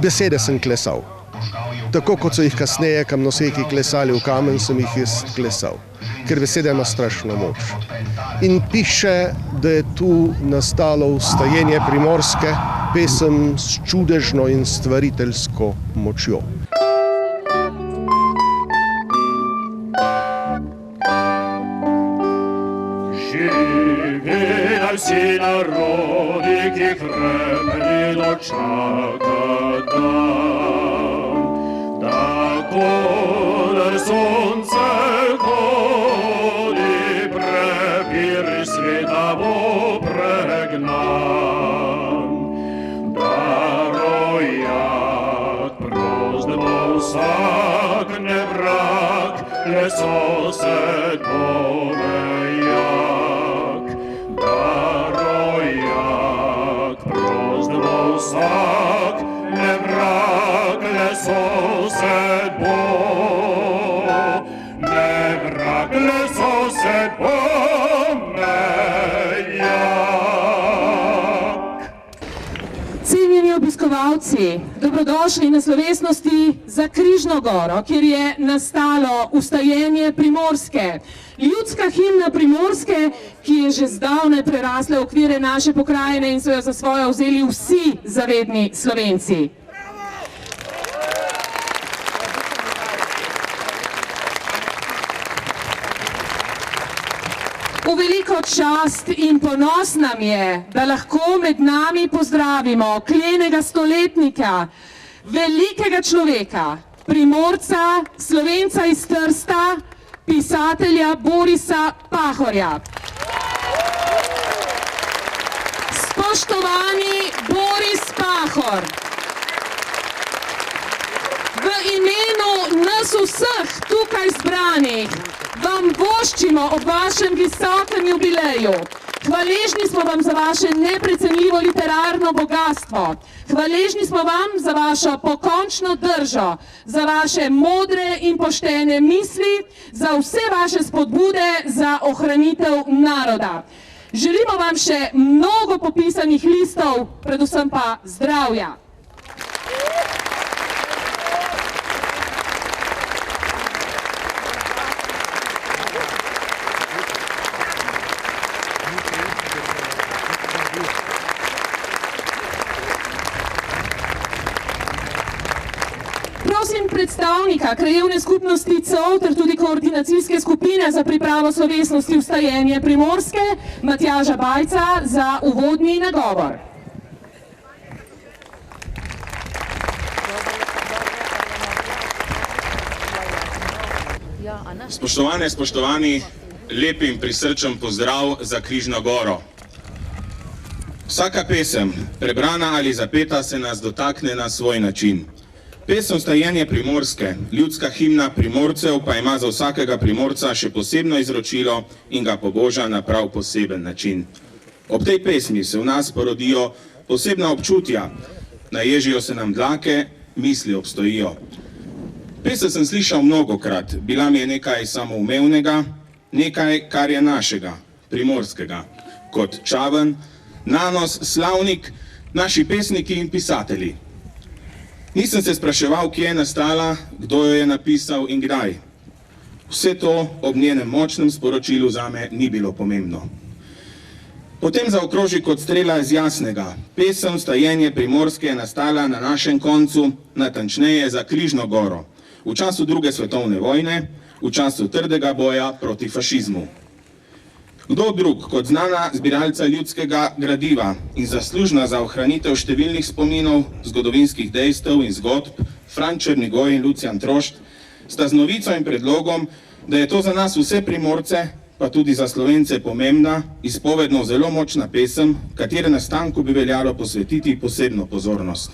besede sem klesal. Tako kot so jih kasneje kamnoseki klesali v kamen, sem jih jaz klesal, ker beseda ima strašno moč. In piše, da je tu nastalo vstajenje Primorske, pesem s čudežno in stvariteljsko močjo. Živijo vsi narodi, ki krepnilo čaka dan, takole sonce hodi, prepir sveta bo pregnan. Da rojak prost bo vsak nevrak, le sosed povejak. Da rojak prost bo vsak nevrak, le sosed bo. Nevrak, le sosed pomejak. Cenjeni obiskovalci, dobrodošli na slovesnosti za Križno goro, kjer je nastalo vstajenje Primorske. Ljudska himna Primorske, ki je že zdavnaj prerasla v okvire naše pokrajine in so jo za svojo vzeli vsi zavedni Slovenci. V veliko čast in ponos nam je, da lahko med nami pozdravimo klenega stoletnika, velikega človeka, Primorca, Slovenca iz Trsta, pisatelja Borisa Pahorja. Spoštovani Boris Pahor, v imenu nas vseh tukaj zbranih vam voščimo ob vašem visokem jubileju. Hvaležni smo vam za vaše neprecenljivo literarno bogatstvo. Hvaležni smo vam za vašo pokončno držo, za vaše modre in poštene misli, za vse vaše spodbude za ohranitev naroda. Želimo vam še mnogo popisanih listov, predvsem pa zdravja. Prosim predstavnika krajevne skupnosti COV ter tudi koordinacijske skupine za pripravo slovesnosti vstajenje Primorske, Matjaža Bajca, za uvodni nagovor. Spoštovane, spoštovani, lep in prisrčen pozdrav za Križno goro. Vsaka pesem, prebrana ali zapeta, se nas dotakne na svoj način. Pesem Vstajenje Primorske, ljudska himna Primorcev, pa ima za vsakega Primorca še posebno izročilo in ga poboža na prav poseben način. Ob tej pesmi se v nas porodijo posebna občutja, naježijo se nam dlake, misli obstojijo. Pesem sem slišal mnogokrat, bila mi je nekaj samoumevnega, nekaj, kar je našega, primorskega, kot Čaven, Nanos, Slavnik, naši pesniki in pisatelji. Nisem se spraševal, kje je nastala, kdo jo je napisal in kdaj. Vse to ob njenem močnem sporočilu zame ni bilo pomembno. Potem zaokroži kot strela iz jasnega. Pesem Vstajenje Primorske je nastala na našem koncu, natančneje za Križno goro, v času druge svetovne vojne, v času trdega boja proti fašizmu. Kdo drug kot znana zbiralca ljudskega gradiva in zaslužna za ohranitev številnih spominov, zgodovinskih dejstev in zgodb, Fran Černigoj in Lucijan Trošt, sta z novico in predlogom, da je to za nas vse Primorce, pa tudi za Slovence pomembna, izpovedno zelo močna pesem, katere nastanku bi veljalo posvetiti posebno pozornost.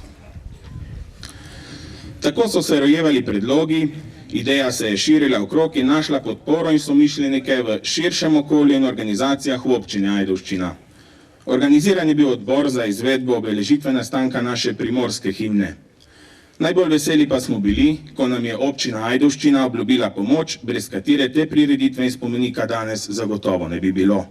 Tako so se rojevali predlogi, ideja se je širila okrog in našla podporo in somišljenike v širšem okolju in organizacijah v občini Ajdovščina. Organiziran je bil odbor za izvedbo obeležitve nastanka naše primorske himne. Najbolj veseli pa smo bili, ko nam je občina Ajdovščina obljubila pomoč, brez katere te prireditve in spomenika danes zagotovo ne bi bilo.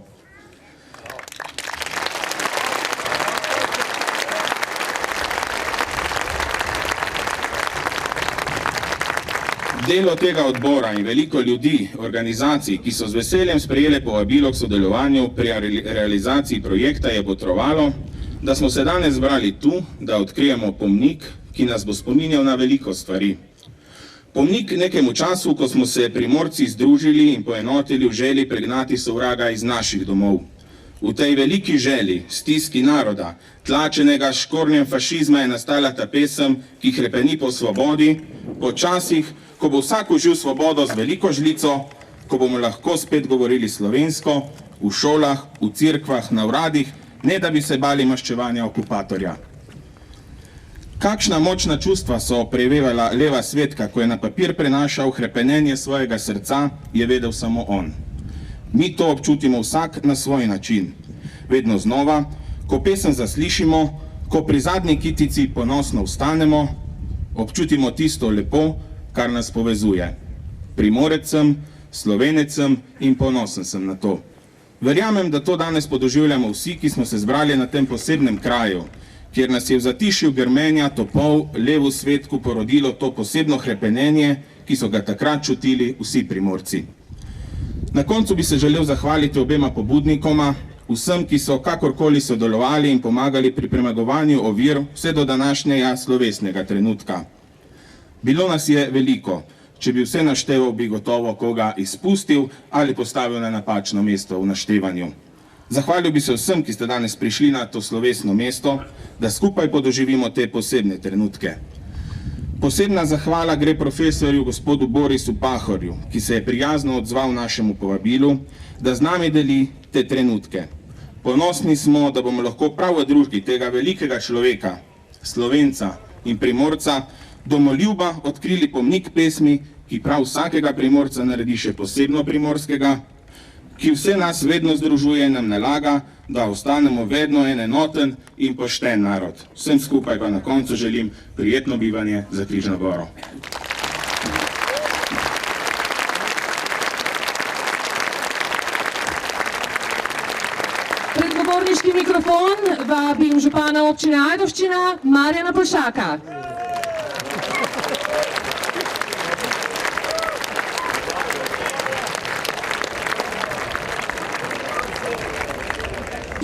Delo tega odbora in veliko ljudi, organizacij, ki so z veseljem sprejele povabilo k sodelovanju pri realizaciji projekta, je botrovalo, da smo se danes zbrali tu, da odkrijemo pomnik, ki nas bo spominjal na veliko stvari. Pomnik nekemu času, ko smo se Primorci združili in poenotili v želji pregnati sovraga iz naših domov. V tej veliki želji, stiski naroda, tlačenega s škornjem fašizma je nastala ta pesem, ki hrepeni po svobodi, po časih, ko bo vsak užil svobodo z veliko žlico, ko bomo lahko spet govorili slovensko, v šolah, v cerkvah, na uradih, ne da bi se bali maščevanja okupatorja. Kakšna močna čustva so prevevala leva svetka, ko je na papir prenašal hrepenenje svojega srca, je vedel samo on. Mi to občutimo vsak na svoj način. Vedno znova, ko pesem zaslišimo, ko pri zadnji kitici ponosno vstanemo, občutimo tisto lepo, kar nas povezuje. Primorec sem, Slovenec sem in ponosen sem na to. Verjamem, da to danes podoživljamo vsi, ki smo se zbrali na tem posebnem kraju, kjer nas je v zatišju grmenja topov levu svetku porodilo to posebno hrepenenje, ki so ga takrat čutili vsi Primorci. Na koncu bi se želel zahvaliti obema pobudnikoma, vsem, ki so kakorkoli sodelovali in pomagali pri premagovanju ovir vse do današnjega slovesnega trenutka. Bilo nas je veliko, če bi vse našteval, bi gotovo koga izpustil ali postavil na napačno mesto v naštevanju. Zahvalil bi se vsem, ki ste danes prišli na to slovesno mesto, da skupaj podoživimo te posebne trenutke. Posebna zahvala gre profesorju gospodu Borisu Pahorju, ki se je prijazno odzval našemu povabilu, da z nami deli te trenutke. Ponosni smo, da bomo lahko prav v družbi tega velikega človeka, Slovenca in Primorca, domoljuba odkrili pomnik pesmi, ki prav vsakega Primorca naredi še posebno primorskega, ki vse nas vedno združuje in nam nalaga, da ostanemo vedno en enoten in pošten narod. Vsem skupaj pa na koncu želim prijetno bivanje za Križno goro. Predgovorniški mikrofon vabim župana občine Ajdovščina Marjana Polšaka.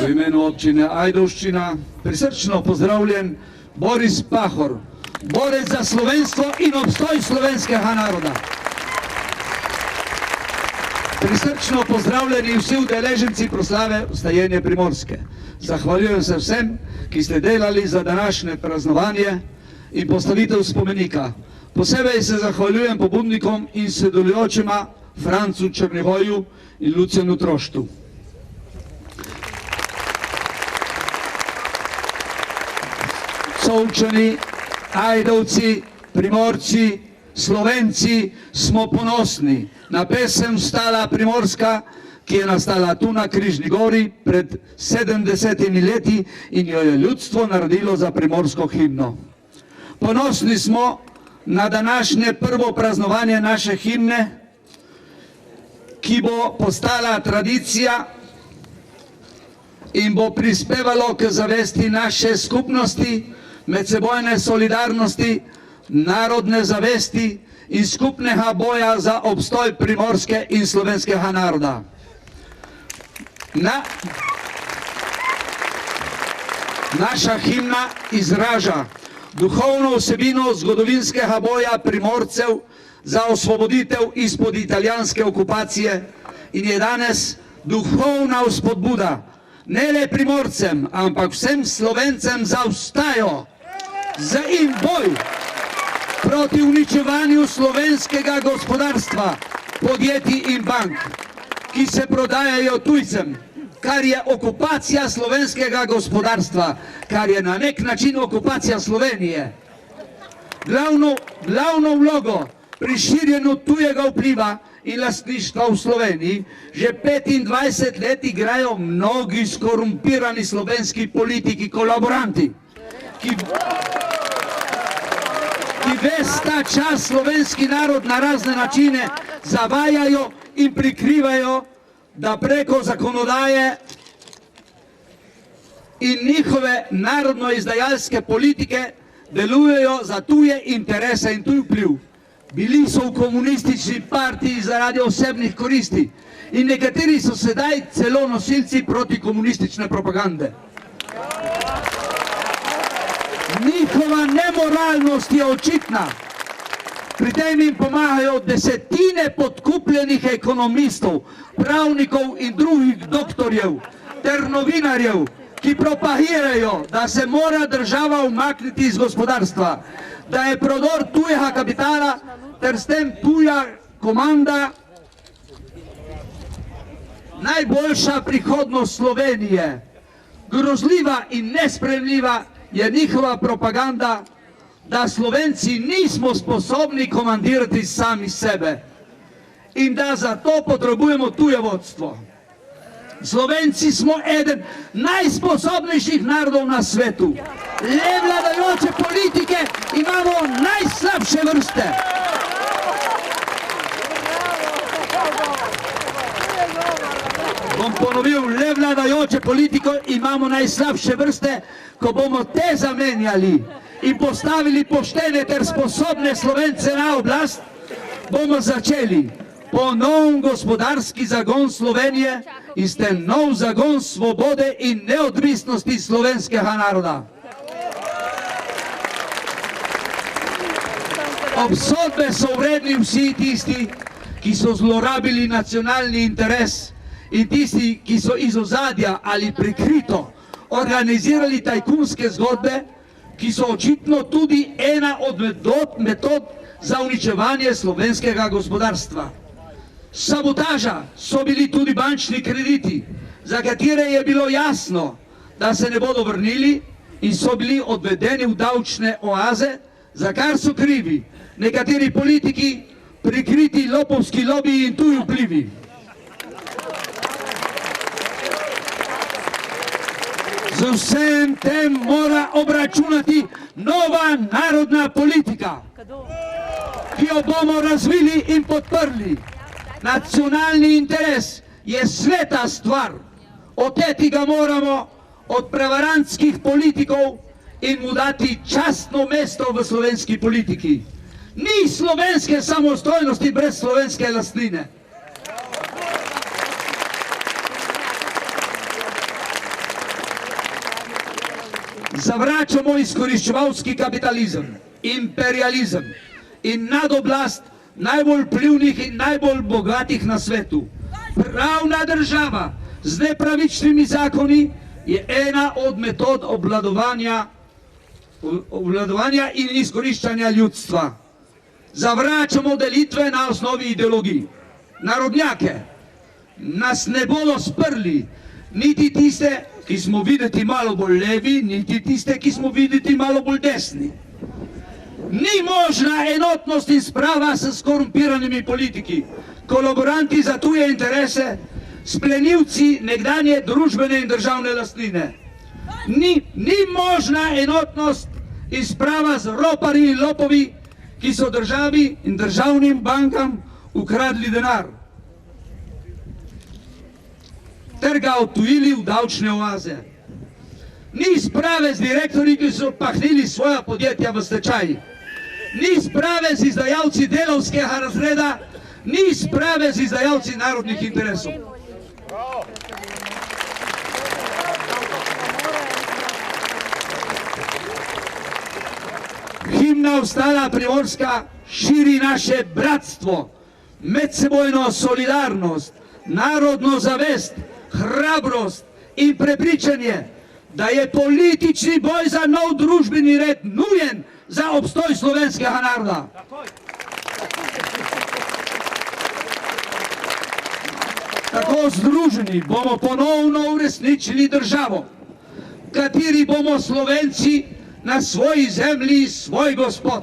V imenu občine Ajdovščina prisrčno pozdravljen Boris Pahor, borec za slovenstvo in obstoj slovenskega naroda. Prisrčno pozdravljeni vsi udeleženci proslave Vstajenje Primorske. Zahvaljujem se vsem, ki ste delali za današnje praznovanje in postavitev spomenika. Posebej se zahvaljujem pobudnikom in sodelujočima Francu Črnivoju in Lucjanu Troštu. Solčani, Ajdovci, Primorci, Slovenci smo ponosni na pesem Vstala Primorska, ki je nastala tu na Križni gori pred 70 leti in jo je ljudstvo naredilo za primorsko himno. Ponosni smo na današnje prvo praznovanje naše himne, ki bo postala tradicija in bo prispevalo k zavesti naše skupnosti, medsebojne solidarnosti, narodne zavesti in skupnega boja za obstoj primorske in slovenskega naroda. Naša himna izraža duhovno vsebino zgodovinskega boja Primorcev za osvoboditev izpod italijanske okupacije in je danes duhovna vzpodbuda ne le Primorcem, ampak vsem Slovencem za vstajo in boj proti uničevanju slovenskega gospodarstva, podjetij in bank, ki se prodajajo tujcem, kar je okupacija slovenskega gospodarstva, kar je na nek način okupacija Slovenije. Glavno vlogo pri širjenju tujega vpliva in lastništva v Sloveniji že 25 let igrajo mnogi skorumpirani slovenski politiki, kolaboranti, ki ves ta čas slovenski narod na razne načine zavajajo in prikrivajo, da preko zakonodaje in njihove narodno-izdajalske politike delujejo za tuje interese in tuj vpliv. Bili so v komunistični partiji zaradi osebnih koristi in nekateri so sedaj celo nosilci protikomunistične propagande. Njihova nemoralnost je očitna. Pri tem jim pomagajo desetine podkupljenih ekonomistov, pravnikov in drugih doktorjev ter novinarjev, ki propagirajo, da se mora država umakniti iz gospodarstva, da je prodor tujega kapitala ter s tem tuja komanda najboljša prihodnost Slovenije. Grozljiva in nesprejemljiva je njihova propaganda, da Slovenci nismo sposobni komandirati sami sebe in da zato potrebujemo tuje vodstvo. Slovenci smo eden najsposobnejših narodov na svetu. Le vladajoče politike imamo najslabše vrste. Bom ponovil, le vladajoče politiko imamo najslabše vrste. Ko bomo te zamenjali in postavili poštene ter sposobne Slovence na oblast, bomo začeli ponovn gospodarski zagon Slovenije in s tem nov zagon svobode in neodvisnosti slovenskega naroda. Obsodbe so vredni vsi tisti, ki so zlorabili nacionalni interes in tisti, ki so iz ozadja ali prikrito organizirali tajkunske zgodbe, ki so očitno tudi ena od metod za uničevanje slovenskega gospodarstva. Sabotaža so bili tudi bančni krediti, za katere je bilo jasno, da se ne bodo vrnili in so bili odvedeni v davčne oaze, za kar so krivi nekateri politiki, prikriti lopovski lobiji in tuji vplivi. Z vsem tem mora obračunati nova narodna politika, ki jo bomo razvili in podprli. Nacionalni interes je sveta stvar, oteti ga moramo od prevarantskih politikov in mu dati častno mesto v slovenski politiki. Ni slovenske samostojnosti brez slovenske lastnine. Zavračamo izkoriščevalski kapitalizem, imperializem in nadoblast najbolj vplivnih in najbolj bogatih na svetu. Pravna država z nepravičnimi zakoni je ena od metod obvladovanja in izkoriščanja ljudstva. Zavračamo delitve na osnovi ideologij. Narodnjake nas ne bodo sprli, niti tiste, ki smo videti malo bolj levi, niti tiste, ki smo videti malo bolj desni. Ni možna enotnost in sprava s skorumpiranimi politiki, kolaboranti za tuje interese, splenilci nekdanje družbene in državne lastnine. Ni možna enotnost in sprava z roparji in lopovi, ki so državi in državnim bankam ukradli denar ter ga odtujili v davčne oaze. Ni sprave z direktorji, ki so pahnili svoja podjetja v stečaj. Ni sprave z izdajalci delavskega razreda, ni sprave z izdajalci narodnih interesov. Himna Vstala Primorska širi naše bratstvo, medsebojno solidarnost, narodno zavest, hrabrost in prepričanje, da je politični boj za nov družbeni red nujen za obstoj slovenskega naroda. Tako združeni bomo ponovno uresničili državo, v kateri bomo Slovenci na svoji zemlji svoj gospod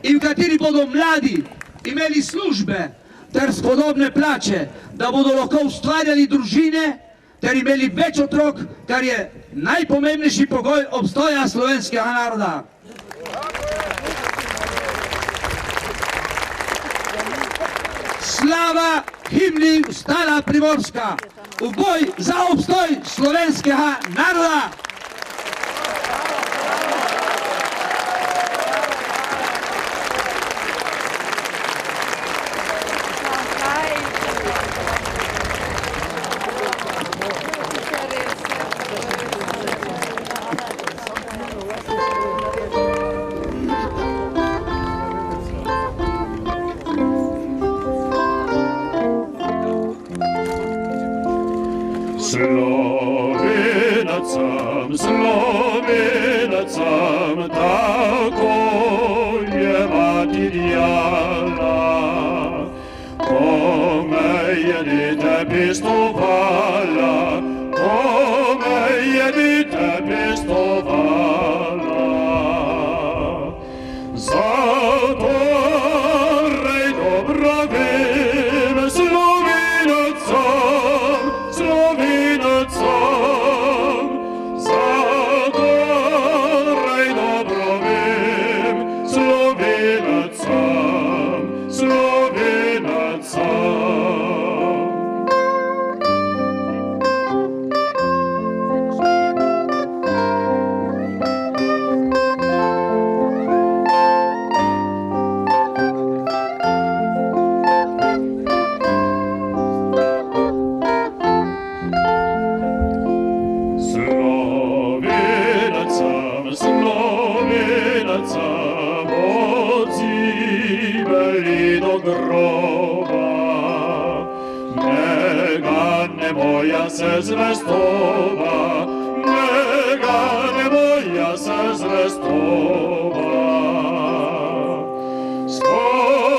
in v kateri bodo mladi imeli službe ter spodobne plače, da bodo lahko ustvarjali družine ter imeli več otrok, kar je najpomembnejši pogoj obstoja slovenskega naroda. Slava himni Vstala Primorska, v boj za obstoj slovenskega naroda! Slovenac sam, tako je mati djala. Ko me je dite pistovala, ko me je dite pistovala. Zatorej dobro vem, Slovenac sam, zatorej dobro vem, Slovenac sam. Slovenac sam, odziveli do groba. Ne gane moja se zvestoba, ne gane moja se zvestoba. S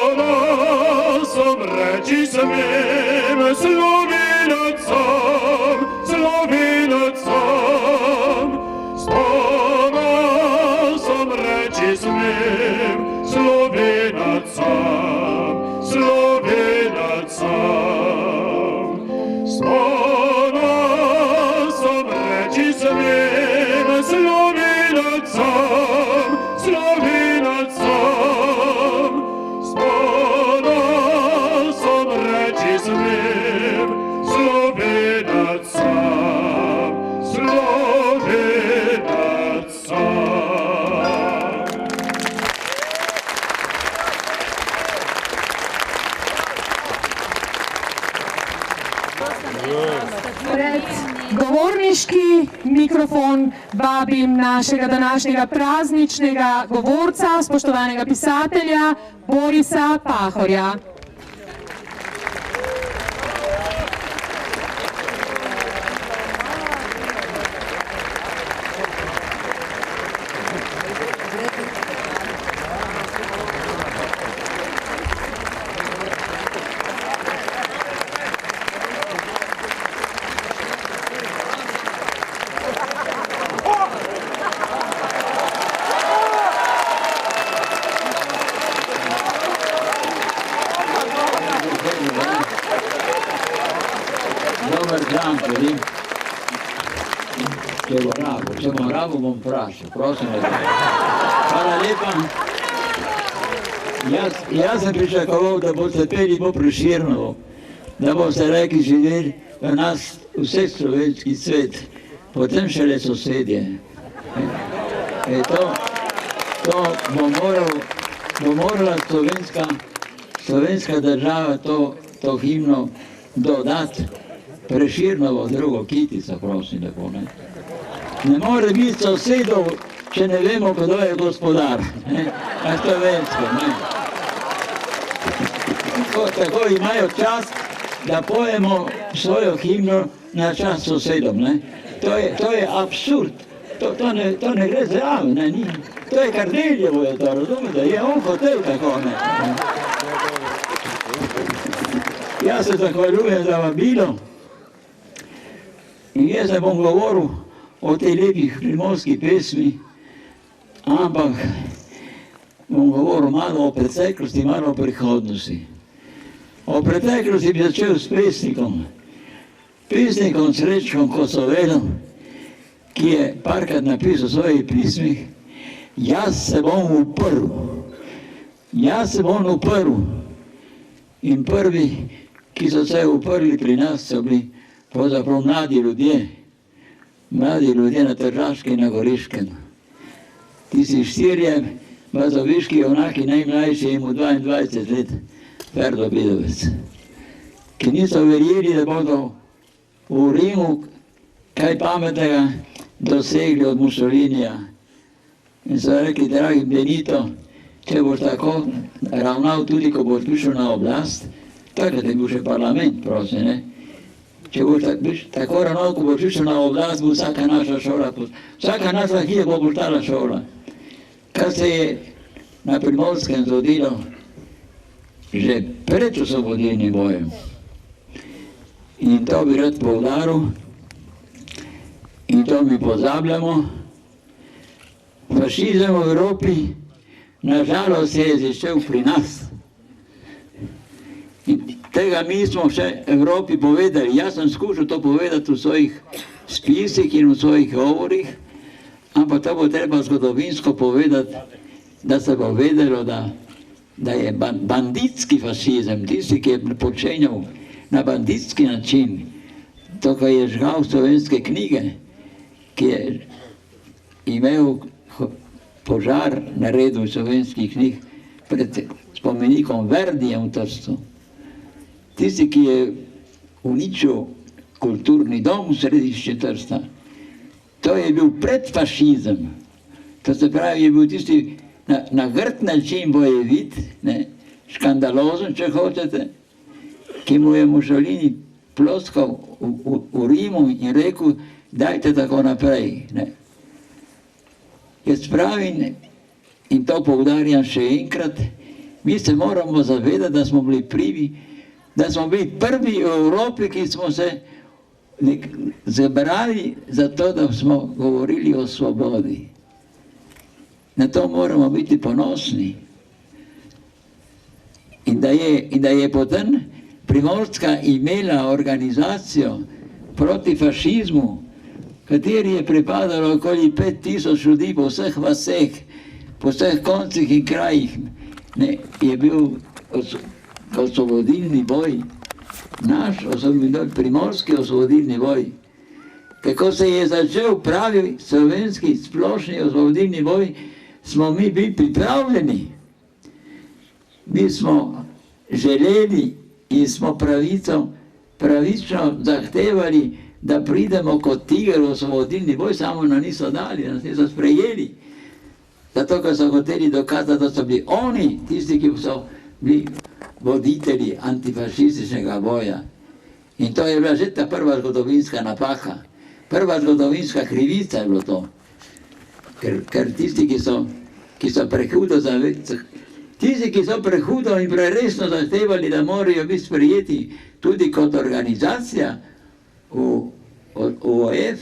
ponosom reči smem, Slovenac sam, s ponosom reči smem, Slovenac sam. S ponosom reči smem, Slovenac sam. S ponosom reči smem, Slovenac sam. Pred govorniški mikrofon vabim našega današnjega prazničnega govorca, spoštovanega pisatelja Borisa Pahorja. Dobar dan, tudi. Če bom rabo, bom vprašal, prosim. Hvala lepa. Jaz sem pričakoval, da boste peli po Prešernovo, da boste rekli živeli v nas vseh slovenski svet, potem šele sosedje. To bo morala slovenska država to himno dodati. Prešernovo drugo kitico, prosim, tako ne. Ne more biti sosedov, če ne vemo, kdo je gospodar. A slovensko, ne. Tako imajo čas, da pojemo svojo himno na čas sosedom, ne. To je absurd. To ne gre zraven, ne, ni. To je Kardeljevo, je to, razumete? Je on hotel tako, ne. Jaz se zahvaljujem za vabilo. In jaz ne bom govoril o tej lepih primorskih pesmi, ampak bom govoril malo o preteklosti, malo o prihodnosti. O preteklosti bi začel s pesnikom Srečkom Kosovelom, ki je parkrat napisal v svojih pismih: jaz se bom uprl. In prvi, ki so se uprli pri nas, so bili pravzaprav mladi ljudje na Tržaškem in na Goriškem. Tisti štirje mazoviški junaki, najmlajši je imel 22 let, Ferdo Bidovec, ki niso verjeli, da bodo v Rimu kaj pametnega dosegli od Mussolinija. In so rekli: dragi Benito, če boš tako ravnal tudi, ko boš prišel na oblast, takrat je bil še parlament, prosim, ne? če boš tako ravno, ko boš išel na oblast, bo vsaka naša šola, vsaka naša hiša bo postala šola. Kar se je na Primorskem zgodilo že pred osvobodilnim bojem. In to bi rad poudaril, in to mi pozabljamo. Fašizem v Evropi nažalost je začel pri nas. In tega mi smo še Evropi povedali. Jaz sem skušal to povedati v svojih spisih in v svojih govorih, ampak to bo treba zgodovinsko povedati, da se bo vedelo, da je banditski fašizem, tisti, ki je počenjal na banditski način, to, kar je žgal slovenske knjige, ki je imel požar naredil slovenskih knjig pred spomenikom Verdijem v Trstu. Tisti, ki je uničil kulturni dom v središče Trsta, to je bil predfašizem. To se pravi, je bil tisti na grd način bojevit, škandalozen, če hočete, ki mu je Mussolini ploskal v Rimu in rekel, dajte tako naprej. Jaz pravim, in to poudarjam še enkrat, mi se moramo zavedati, da smo bili prvi v Evropi, ki smo se zebrali za to, da smo govorili o svobodi. Na to moramo biti ponosni. In da je potem Primorska imela organizacijo proti fašizmu, kateri je pripadalo okoli 5000 ljudi po vseh vaseh, po vseh koncih in krajih, je bil osvobodilni boj, naš primorski osvobodilni boj. Kako se je začel pravi slovenski splošni osvobodilni boj, smo mi bili pripravljeni. Mi smo želeli in smo pravično zahtevali, da pridemo kot tiger v osvobodilni boj, samo nam niso dali, nas niso sprejeli. Zato, ker so hoteli dokazati, da so bili oni tisti, ki so bili voditelji antifašističnega boja. In to je bila že ta prva zgodovinska napaka, prva zgodovinska krivica je bilo to. Ker tisti, ki so prehudo tisti, ki so prehudo in preresno zahtevali, da morajo biti sprejeti tudi kot organizacija v OF,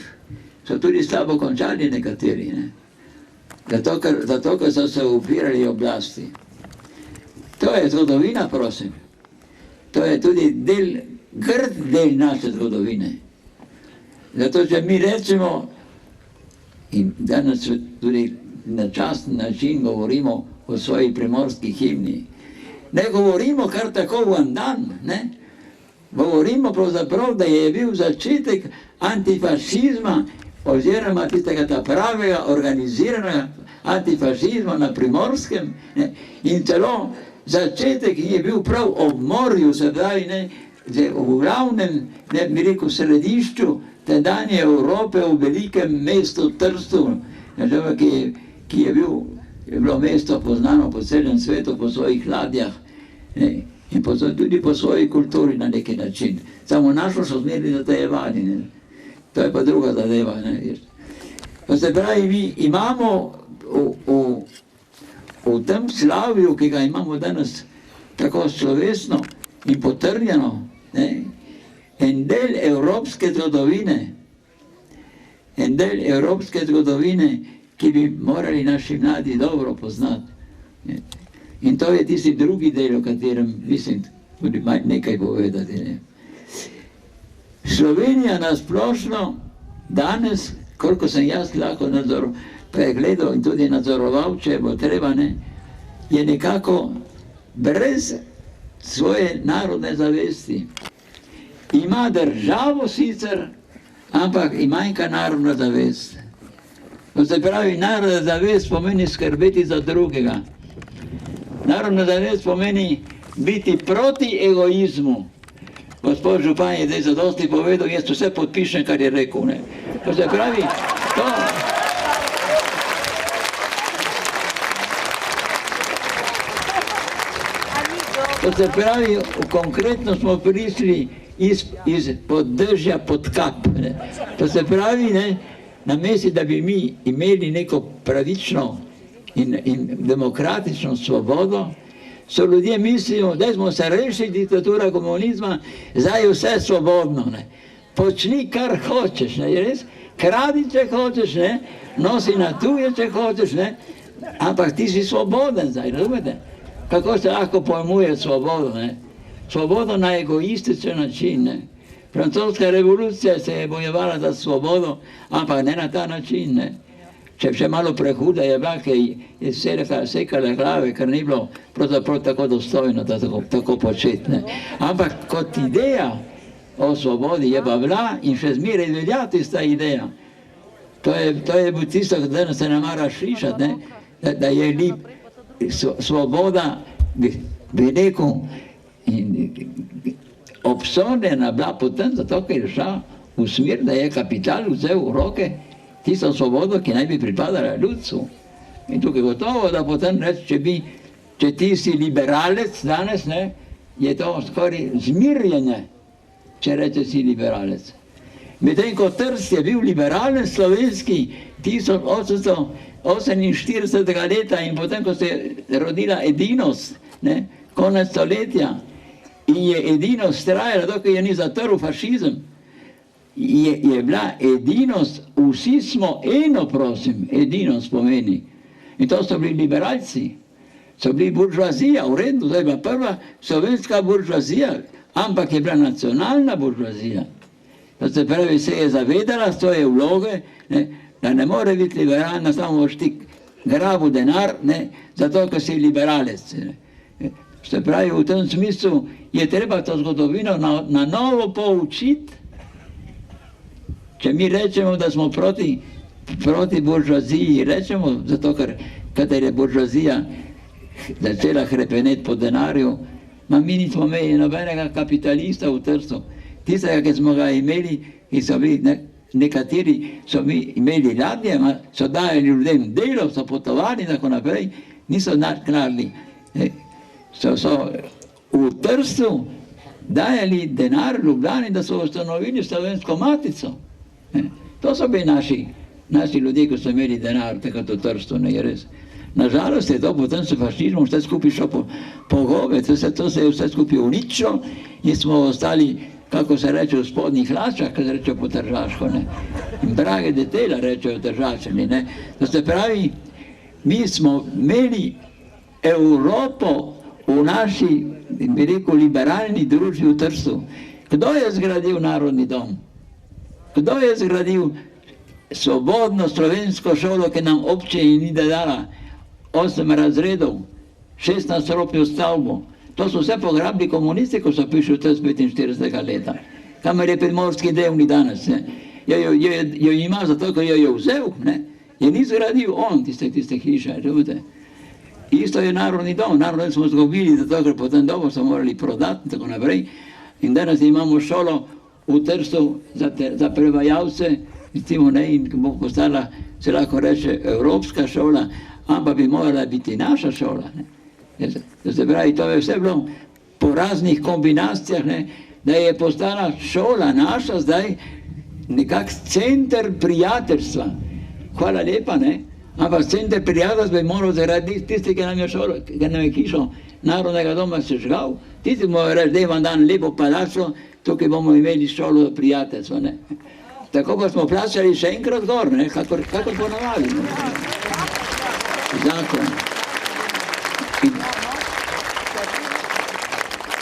so tudi slabo končali nekateri. Zato, ker so se upirali oblasti. To je zgodovina, prosim. To je tudi grd del naše zgodovine. Zato, če mi rečemo, in danes tudi na časten način govorimo o svoji primorski himni, ne govorimo kar tako v en dan, ne? Govorimo pravzaprav, da je bil začetek antifašizma oziroma tistega ta pravega organiziranega antifašizma na Primorskem, ne? In celo začetek je bil prav ob morju, se pravi, v glavnem, ne bi rekel, središču tedanje Evrope, v velikem mestu Trstu, ki je bilo mesto poznano po celem svetu, po svojih ladjah, ne? In tudi po svoji kulturi na neki način. Samo našo so zmerili zatajevali, ne? To je pa druga zadeva. Pa se pravi, mi imamo v tem slavju, ki ga imamo danes tako slovesno in potrjeno, ne? En del evropske zgodovine, ki bi morali naši mladi dobro poznati. In to je tisti drugi del, o katerem mislim tudi nekaj povedati. Slovenija nasplošno danes, koliko sem jaz lahko pregledal in tudi nadzoroval, če bo treba, je nekako brez svoje narodne zavesti. Ima državo sicer, ampak manjka narodna zavest. To se pravi, narodna zavest pomeni skrbeti za drugega. Narodna zavest pomeni biti proti egoizmu. Gospod župan je zdaj zadosti povedal, jaz vse podpišem, kar je rekel. To se pravi, to se pravi, konkretno smo prišli iz poddržja pod kap. Ne. To se pravi, ne, namesto da bi mi imeli neko pravično in demokratično svobodo, so ljudje mislijo, da smo se rešili diktatura komunizma, zdaj je vse svobodno. Ne. Počni, kar hočeš, ne, res? Kradi, če hočeš, ne, nosi na tuje, če hočeš, ne, ampak ti si svoboden zdaj, razumete? Kako se lahko pojmuje svobodo, ne? Svobodo na egoističen način, ne. Francoska revolucija se je bojevala za svobodo, ampak ne na ta način, ne. Če malo prehuda je bila, ki je sekala glave, ker ni bilo pravzaprav tako dostojno, da tako početi, ne. Ampak kot ideja o svobodi je pa bila in še zmeraj velja tista ideja. To je tisto, da se ne mara slišati, ne, da je svoboda, bi rekel, obsodena bila potem zato, ker je šla v smer, da je kapital vzel v roke tisto svobodo, ki naj bi pripadala ljudstvu. In tukaj gotovo, da potem reči, če ti si liberalec danes, ne, je to skoraj zmirjenje, če reče si liberalec. Medtem ko Trst je bil liberalen slovenski 1848 leta in potem, ko se je rodila edinost, ne, konec stoletja, in je edinost trajala, dokaj je ni zatrl fašizem, je bila edinost, vsi smo eno, prosim, edinost pomeni. In to so bili liberalci, so bili buržoazija, v redu, to je bila prva slovenska buržoazija, ampak je bila nacionalna buržoazija. To se pravi, se je zavedala svoje vloge, ne, da ne more biti liberalna, samo boš ti grabu denar, ne, zato, ker si liberalec. Ne. Se pravi, v tem smislu je treba to zgodovino na novo poučiti. Če mi rečemo, da smo proti buržoaziji, rečemo, zato ker je buržoazija začela hrepeneti po denarju, mi nismo imeli nobenega kapitalista v Trstu. Tistega, ki smo ga imeli, ki so bili, nekateri so imeli ladje, so dajali ljudem delo, so potovali in tako naprej, niso kradli. So v Trstu dajali denar Ljubljani, da so ustanovili Slovensko matico. To so bili naši ljudje, ki so imeli denar, takrat v Trstu, ne je res. Nažalost je to potem s fašizmom vse skupaj šlo po gobe, to se je vse skupaj uničilo in smo ostali, kako se reče, v spodnjih hlačah, kaj se reče po tržaško, ne. In drage detela rečejo tržačani, ne. To se pravi, mi smo imeli Evropo v naši, bi rekel, liberalni družbi v Trstu. Kdo je zgradil Narodni dom? Kdo je zgradil svobodno slovensko šolo, ki nam občina ni dala 8 razredov, 16 ropnjo stavbo? To so vse pograbili komunisti, ko so prišli v Trst 45. leta. Kamer je Primorski delni danes, ne? Jo ima zato, ker jo je vzel, ne? Je ni zgradil on tiste hiše, razumete? Isto je Narodni dom. Narodni dom smo zgubili, zato ker potem dobo so morali prodati in tako naprej. In danes imamo šolo v Trstu za prevajalce, recimo, ne, in bo postala, se lahko reče, evropska šola, ampak bi morala biti naša šola, ne. To se pravi, to je vse bilo po raznih kombinacijah, ne, da je postala šola naša zdaj nekak center prijateljstva. Hvala lepa, ne, ampak center prijateljstva bi moral zaradi tisti, ki nam je šolo, ki nam je hišo Narodnega doma sežgal, tisti mora reči, da vam dan lepo palačo, tukaj bomo imeli šolo prijateljstva, ne. Tako pa smo plačali še enkrat gor, ne, kakor ponavadi. Zakon.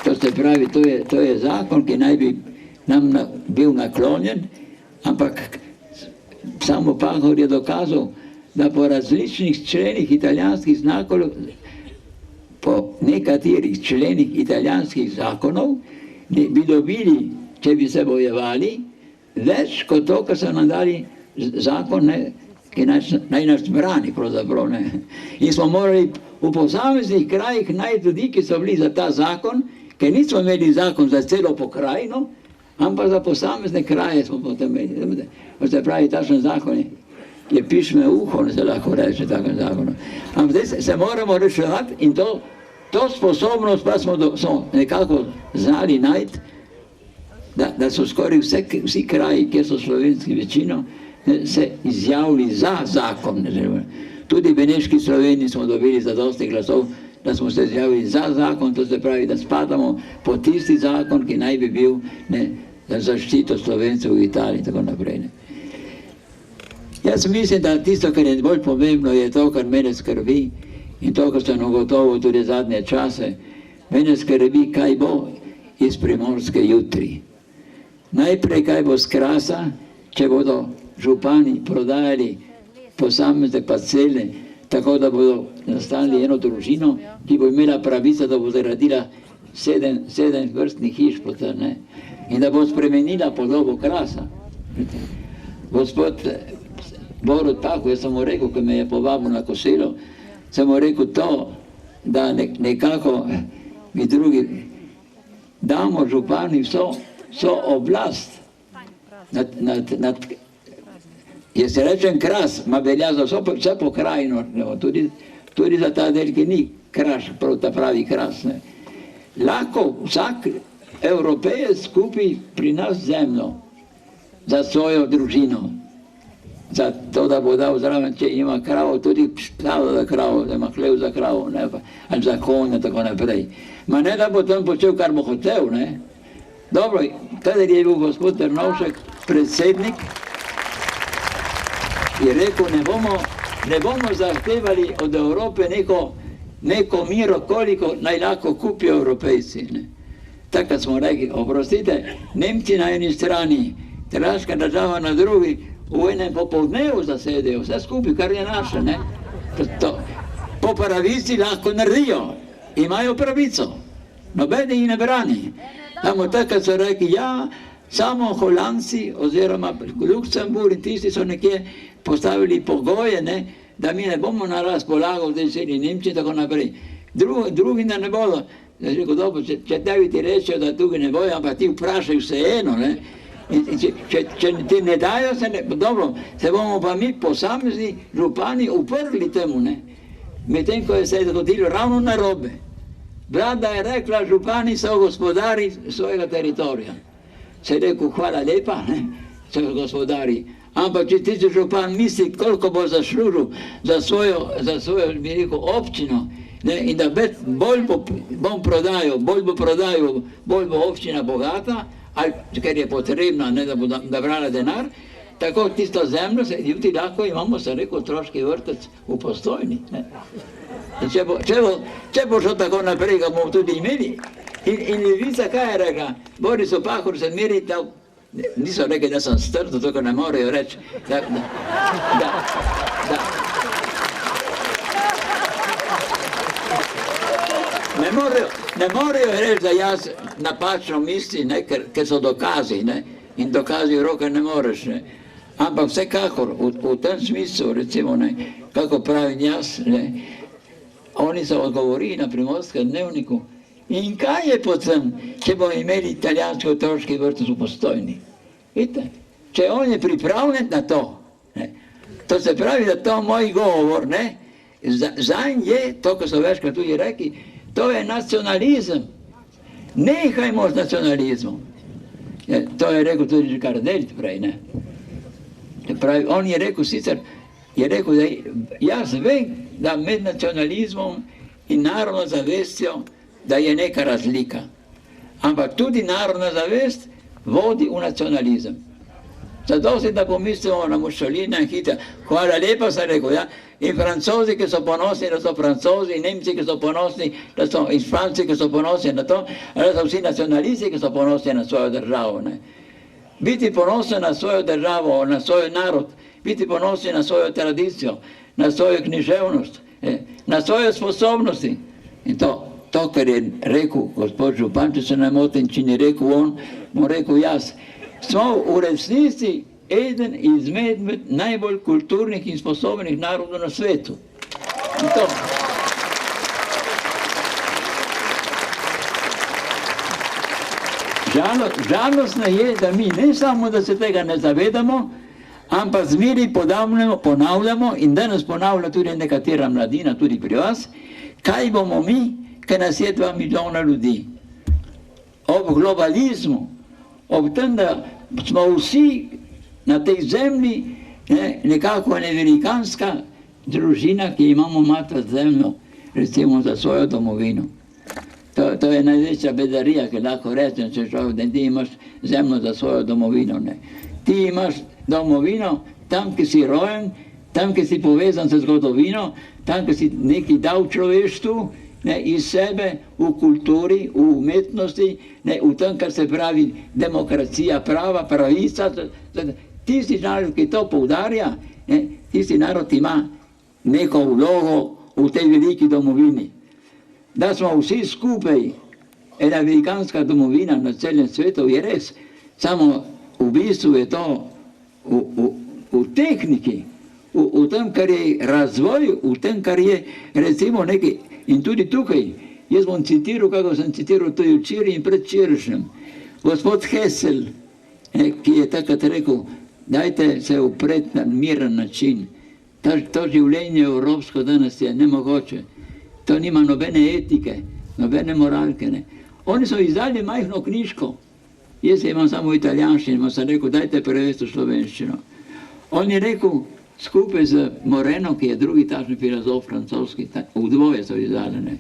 To se pravi, to je zakon, ki naj bi nam bil naklonjen, ampak samo Pahor je dokazal, da po različnih členih italijanskih znakov, po nekaterih členih italijanskih zakonov, bi dobili, če bi se bojevali, več kot to, kar so nam dali zakon, ne, ki naj nas brani, pravzaprav, ne. In smo morali v posameznih krajih najti ljudi, ki so bili za ta zakon, ker nismo imeli zakon za celo pokrajino, ampak za posamezne kraje smo potem imeli. Se pravi, takšen zakon je pišme uho, ne se lahko reče takšen zakon. Ampak zdaj se moramo reševati in to sposobnost pa smo nekako znali najti da so skoraj vsi kraji, kjer so slovenski večino, se izjavili za zakon. Tudi v Beneški Sloveniji smo dobili zadosti glasov, da smo se izjavili za zakon, to se pravi, da spadamo po tisti zakon, ki naj bi bil za zaščito Slovencev v Italiji in tako naprej. Jaz mislim, da tisto, kar je bolj pomembno, je to, kar mene skrbi in to, kar sem ugotovil tudi zadnje čase. Mene skrbi, kaj bo iz Primorske jutri. Najprej, kaj bo s Krasa, če bodo župani prodajali posamezne parcele, tako da bodo nastali eno družino, ki bo imela pravico, da bo zaradila 7 vrstnih hiš potem, ne? In da bo spremenila podobo Krasa. Gospod Borut Pahor, jaz sem mu rekel, ko me je povabil na kosilo, sem mu rekel to, da nekako mi drugi damo župani vso oblast nad jaz se rečem Kras, ma velja za vse pokrajino, tudi za ta del, ki ni Kras, ta pravi Kras. Lahko vsak Evropejec kupi pri nas zemljo za svojo družino, za to, da bo dal zraven, če ima kravo, tudi stalo za kravo, da ima hlev za kravo, ali za konja, tako naprej. Ma ne, da bo tam počel, kar bo hotel, ne. Dobro, kadar je bil gospod Trnovšek predsednik, je rekel, ne bomo zahtevali od Evrope neko miro, koliko naj lahko kupijo Evropejci. Takrat smo rekli, oprostite, Nemci na eni strani, Hrvaška država na drugi, v enem popoldnevu zasedejo, vse skupaj, kar je naše. Po pravici lahko naredijo, imajo pravico, noben jih ne brani. Samo takrat so rekli, ja, samo Holandci oziroma Luksemburg in tisti so nekje postavili pogoje, da mi ne bomo na razpolago v celi Nemčiji in tako naprej. Drugi da ne bodo. Rekel, dobro, če tebi ti rečejo, da tukaj ne bojo, ampak ti vprašaj vseeno, in če ti ne dajo, dobro, se bomo pa mi posamezni župani uprli temu, medtem ko je se zgodilo ravno narobe. Vlada je rekla, župani so gospodari svojega teritorija. Se je rekel, hvala lepa, so gospodari. Ampak če tisti župan misli, koliko bo zaslužil za svojo, bi rekel, občino, in da bolj bo prodajal, bolj bo občina bogata, ker je potrebna, da bo nabrala denar, tako tisto zemljo se jutri lahko imamo, se rekel, otroški vrtec v Postojni. Če bo šlo tako naprej, ga bomo tudi imeli. In Levica, kaj je rekla? Borisu Pahor se meri, niso rekli, da sem strto, tako ne morejo reči, ne morejo reči, da jaz napačno mislim, ker so dokazi, in dokazi v roke ne moreš. Ampak vsekakor, v tem smislu, recimo, kako pravim jaz, oni so odgovorili na Primorskem dnevniku, in kaj je potem, če bomo imeli italijanski otroški vrtec v Postojni? Vidite, če on je pripravljen na to, to se pravi, da to moj govor, zanj je, to, ko so večkrat tudi rekli, to je nacionalizem. Nehajmo z nacionalizmom. To je rekel tudi Kardelj prej, pravi, on je rekel sicer, da jaz vem, da med nacionalizmom in narodno zavestjo, da je neka razlika. Ampak tudi narodna zavest vodi v nacionalizem. Zato si, da pomislimo na Mussolina in Hitler. Hvala lepa, sem rekel, in Francozi, ki so ponosni, da so Francozi, in Nemci, ki so ponosni, da so in Franci, ki so ponosni na to, ali so vsi nacionalisti, ki so ponosni na svojo državo. Biti ponosni na svojo državo, na svoj narod, biti ponosni na svojo tradicijo, na svojo književnost, na svoje sposobnosti. In to, kar je rekel gospod župan, če se ne motim, če ni rekel on, bom rekel jaz. Smo v resnici eden izmed najbolj kulturnih in sposobnih narodov na svetu. In to. Žalostno je, da mi ne samo, da se tega ne zavedamo, ampak zmeri ponavljamo in danes ponavlja tudi nekatera mladina, tudi pri vas, kaj bomo mi, ker nas je 2 milijona ljudi. Ob globalizmu, ob tem, da smo vsi na tej zemlji nekako ena velikanska družina, ki imamo mater zemljo, recimo za svojo domovino. To je največja bedarija, ki lahko rečem, če človek, da ti imaš zemljo za svojo domovino. Ne. Ti imaš domovino tam, ki si rojen, tam, ki si povezan z zgodovino, tam, ki si nekaj dal človeštvu, ne, iz sebe, v kulturi, v umetnosti, ne, v tem, kar se pravi demokracija, prava, pravica. Tisti narod, ki to poudarja, ne, tisti narod ima neko vlogo v tej veliki domovini. Da smo vsi skupaj ena velikanska domovina na celem svetu, je res. Samo v bistvu je to v tehniki, v tem, kar je razvoj, v tem, kar je recimo nekaj. In tudi tukaj, jaz bom citiral, kako sem citiral tudi včeraj in predvčerajšnjem. Gospod Hessel, ki je takrat rekel, dajte se upreti na miren način. To življenje evropsko danes je nemogoče. To nima nobene etike, nobene moralke. Ne. Oni so izdali majhno knjižko. Jaz imam samo italijanščino, sem rekel, dajte prevesti v slovenščino. On je rekel, skupaj z Moreno, ki je drugi takšni filozof francoski, v dvoje so izdali. Ne.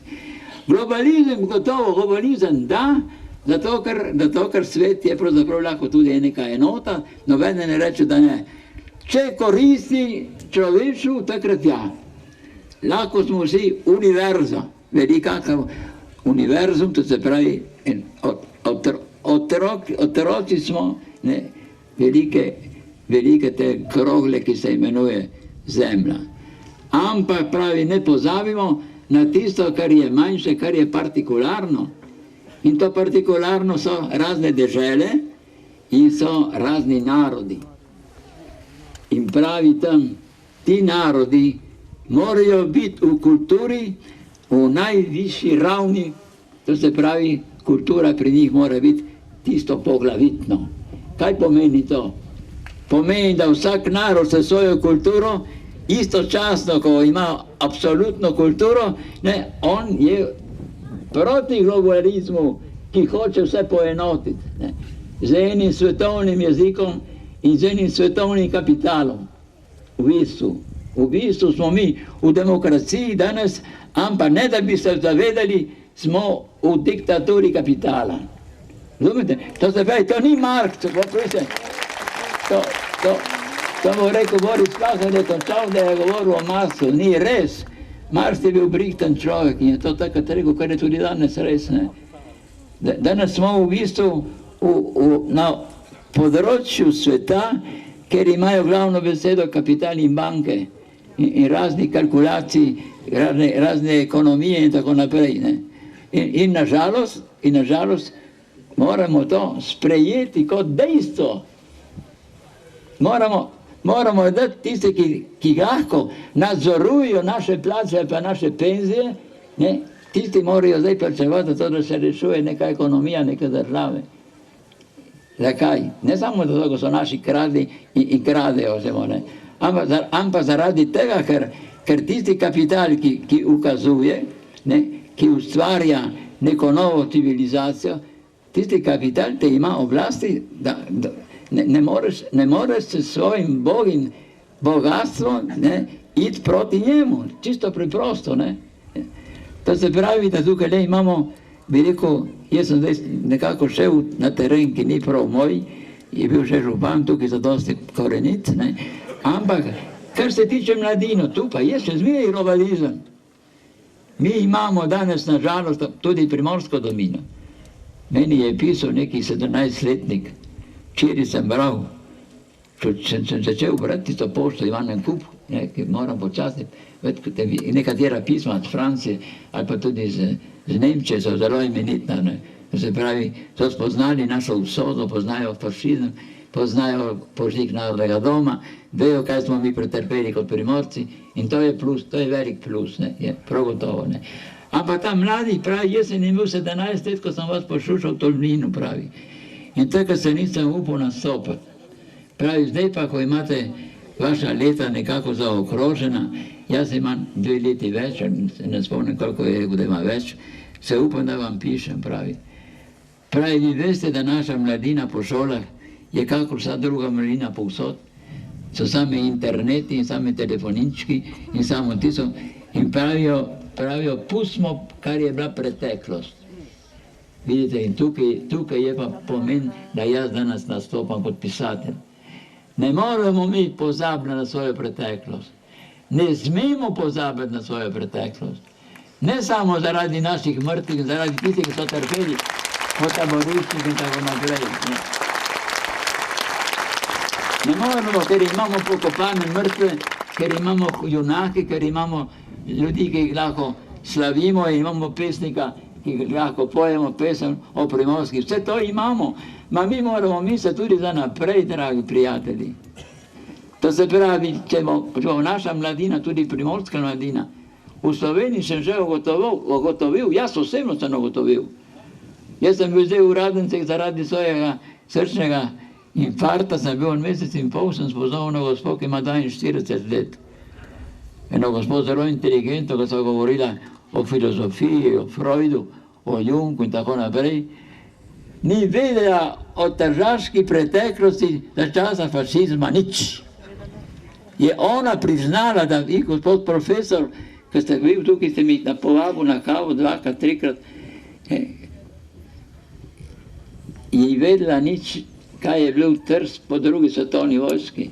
Globalizem, gotovo, globalizem, da, zato ker svet je pravzaprav lahko tudi neka enota, nobene ne reče, da ne. Če koristi človeštvu, takrat ja. Lahko smo vsi univerza, velikav univerzum, to se pravi, otroci smo velike te krogle, ki se imenuje Zemlja. Ampak pravi, ne pozabimo na tisto, kar je manjše, kar je partikularno. In to partikularno so razne dežele in so razni narodi. In pravi tam, ti narodi morajo biti v kulturi v najvišji ravni, to se pravi, kultura pri njih mora biti tisto poglavitno. Kaj pomeni to? Pomeni, da vsak narod s svojo kulturo, istočasno, ko ima absolutno kulturo, ne, on je proti globalizmu, ki hoče vse poenotiti. Ne, z enim svetovnim jezikom in z enim svetovnim kapitalom. V bistvu smo mi v demokraciji danes, ampak ne da bi se zavedali, smo v diktaturi kapitala. Razumete? To se pravi, to ni Marx, to bo rekel Boris Pahor, je končal, da je govoril o Marxu. Ni res. Marx je bil brihten človek in je to takrat rekel, kar je tudi danes res. Ne? Danes smo v bistvu na področju sveta, ker imajo glavno besedo kapital in banke in raznih kalkulacij, razne ekonomije in tako naprej. Ne? In nažalost moramo to sprejeti kot dejstvo. Moramo dati tiste, ki lahko nadzorujo naše plače pa naše penzije, ne? Tisti morajo zdaj plačevati to, da se rešuje neka ekonomija neke države. Zakaj? Ne samo zato, ko so naši kradli in kradejo, ampak zaradi tega, ker tisti kapital, ki ukazuje, ne, ki ustvarja neko novo civilizacijo, tisti kapital te ima oblasti, da ne moreš s svojim bogim bogatstvom iti proti njemu, čisto preprosto. Ne. To se pravi, da tukaj le imamo, bi rekel, jaz sem zdaj nekako šel na teren, ki ni prav moj, je bil še župan, tukaj za dosti korenit, ne. Ampak, kar se tiče mladino, tu pa je še zmeraj globalizem. Mi imamo danes, na žalost, tudi primorsko domino. Meni je pisal neki 17-letnik, včeraj sem bral, sem začel brati to pošto Ivanem Kup, ki moram počasiti, nekatera pisma od Francije ali pa tudi z Nemčije so zelo imenitna. Se pravi, so spoznali našo usodo, poznajo fašizem, poznajo požig Narodnega doma, vejo, kaj smo mi pretrpeli kot Primorci in to je plus, to je velik plus, je prav gotovo. Ampak ta mladi pravi, jaz sem imel 17 let, ko sem vas poslušal v Tolminu, pravi. In tako se nisem upal nastopati. Pravi, zdaj pa, ko imate vaša leta nekako zaokrožena, jaz imam 2 leti več, ne spomnim, koliko je rekel, da ima več, se upam, da vam pišem, pravi. Pravi, vi veste, da naša mladina po šolah je kakor vsa druga mladina povsod. So sami interneti in sami telefonički in samo tisto. In pravijo, pustimo, kar je bila preteklost. Vidite, in tukaj je pa pomen, da jaz danes nastopam kot pisatelj. Ne moremo mi pozabiti na svojo preteklost. Ne smemo pozabiti na svojo preteklost. Ne samo zaradi naših mrtvih, zaradi tistih, ki so trpeli po taboriščih in tako naprej. Ne moremo, ker imamo pokopane mrtve, ker imamo junake, ker imamo ljudi, ki jih lahko slavimo in imamo pesnika, ki jih lahko pojemo pesem o Primorski. Vse to imamo. Ma mi moramo misliti tudi za naprej, dragi prijatelji. To se pravi, če bo naša mladina, tudi primorska mladina, v Sloveniji sem že ugotovil, jaz osebno sem ugotovil. Jaz sem bil zdaj v Radencih zaradi svojega srčnega infarkta, sem bil mesec in pol, sem spoznal eno gospod, ki ima 42 let. Eno gospod zelo inteligentno, ko so govorila o filozofiji, o Freudu, o Jungu in tako naprej. Ni vedela o tržaški preteklosti za časa fašizma nič. Je ona priznala, da vi, gospod profesor, ko ste bil tukaj, ste mi povabil na kavo 2-krat, 3-krat, je vedela nič, kaj je bil Trst po drugi svetovni vojski.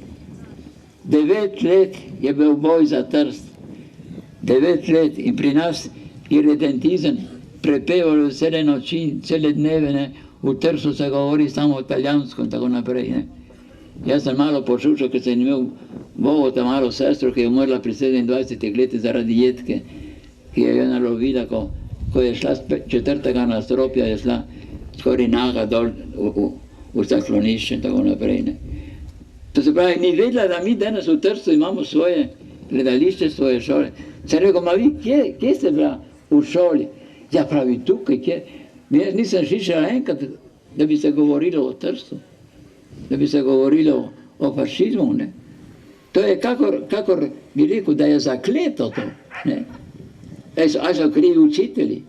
9 let je bil boj za Trst. 9 let in pri nas je redentizem prepevalo cele noči, cele dneve, ne. V Trstu se govori samo italijansko in tako naprej. Ne. Jaz sem malo poslušal, ker sem imel Bogota malo sestro, ki je umrla pri 27 letih zaradi jedke, ki je jo nalovila, ko je šla z 4. nadstropja, je šla skoraj naga dol v zaklonišče in tako naprej. Ne. To se pravi, ni vedela, da mi danes v Trstu imamo svoje gledališče, svoje šole. Sem rekel, ma vi, kje ste bila v šoli? Ja, pravi, tukaj, kje? Jaz nisem slišala enkrat, da bi se govorilo o Trstu, da bi se govorilo o fašizmu. Ne. To je kakor bi rekel, da je zakleto to. Ne. Ali so krivi učitelji,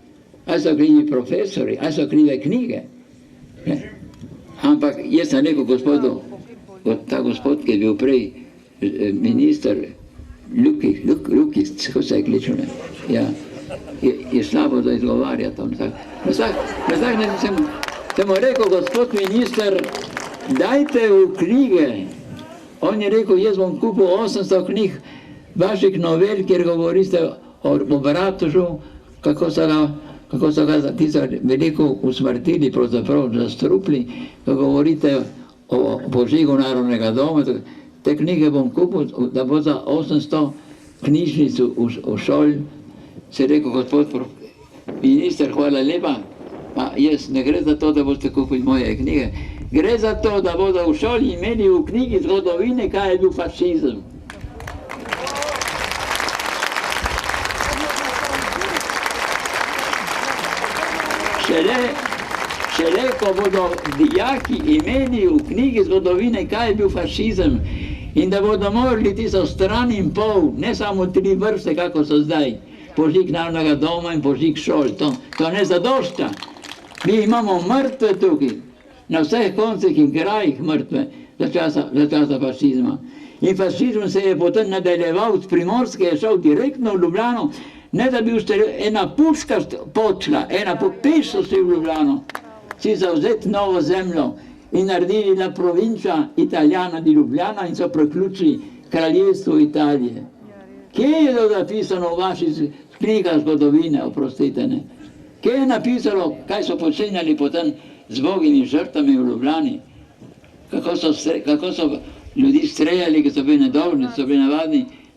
ali so krivi profesori, ali so krive knjige. Ne. Ampak jaz sem rekel gospodu, ta gospod, ki je bil prej minister, Lukic, kako se je kličil, ne. Ja. Je slabo da izgovarja to. Sem mu rekel, gospod minister, dajte v knjige. On je rekel, jaz bom kupil 800 knjig vaših novel, kjer govorite o Bratužu, kako so ga veliko usmrtili, pravzaprav zastrupli, ko govorite o požigu Narodnega doma. Te knjige bom kupil, da bo za 800 knjižnic v šoli. Se je rekel, gospod minister, hvala lepa, pa jaz ne gre za to, da boste kupili moje knjige. Gre za to, da bodo v šoli imeli v knjigi zgodovine, kaj je bil fašizem. Šele, ko bodo dijaki imeli v knjigi zgodovine, kaj je bil fašizem, in da bodo morali tisto stran in pol, ne samo 3 vrste, kako so zdaj, požig Narodnega doma in požig šol, to ne zadošča. Mi imamo mrtve tukaj, na vseh koncih in krajih mrtve, za časa fašizma. In fašizm se je potem nadaljeval z Primorske, je šel direktno v Ljubljano, ne da bi ena puška počela, peš so si v Ljubljano, si zavzeti novo zemljo in naredili la provincia Italijana di Ljubljana in so priključili kraljestvo Italije. Kje je to napisano v vaših knjigah zgodovine, oprostite, ne? Kje je napisalo, kaj so počenjali potem z bogimi žrtvami v Ljubljani? Kako so ljudi streljali, ki so bili nedolžni, so bili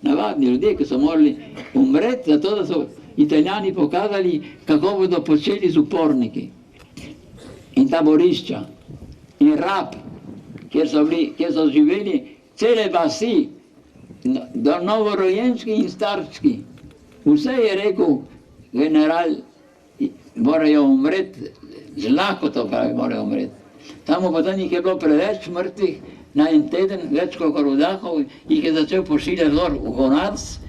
navadni ljudje, ki so morali umreti, zato da so Italijani pokazali, kako bodo počeli z uporniki. In taborišča, in Rab, kjer so živeli cele vasi, do novorojenčki in starčki. Vse je rekel general, morajo umreti, z lakoto pravi, morajo umreti. Tam potem jih je bilo preveč mrtvih, na en teden, več kot v Dachau, jih je začel pošiljati gor v Gonac,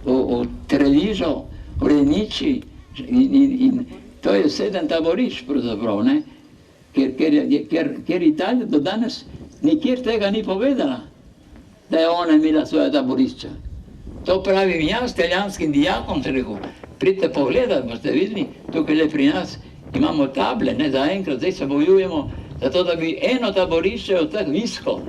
v Trevižo, v Reniči, in to je 7 taborišč pravzaprav, ne. ker Italija do danes nikjer tega ni povedala, da je ona imela svoja taborišča. To pravim jaz, italijanskim dijakom, sem rekel, pridite pogledat, boste videli, tukaj le pri nas imamo table, ne, zaenkrat, zdaj se bojujemo, zato da bi eno taborišče od teh visko,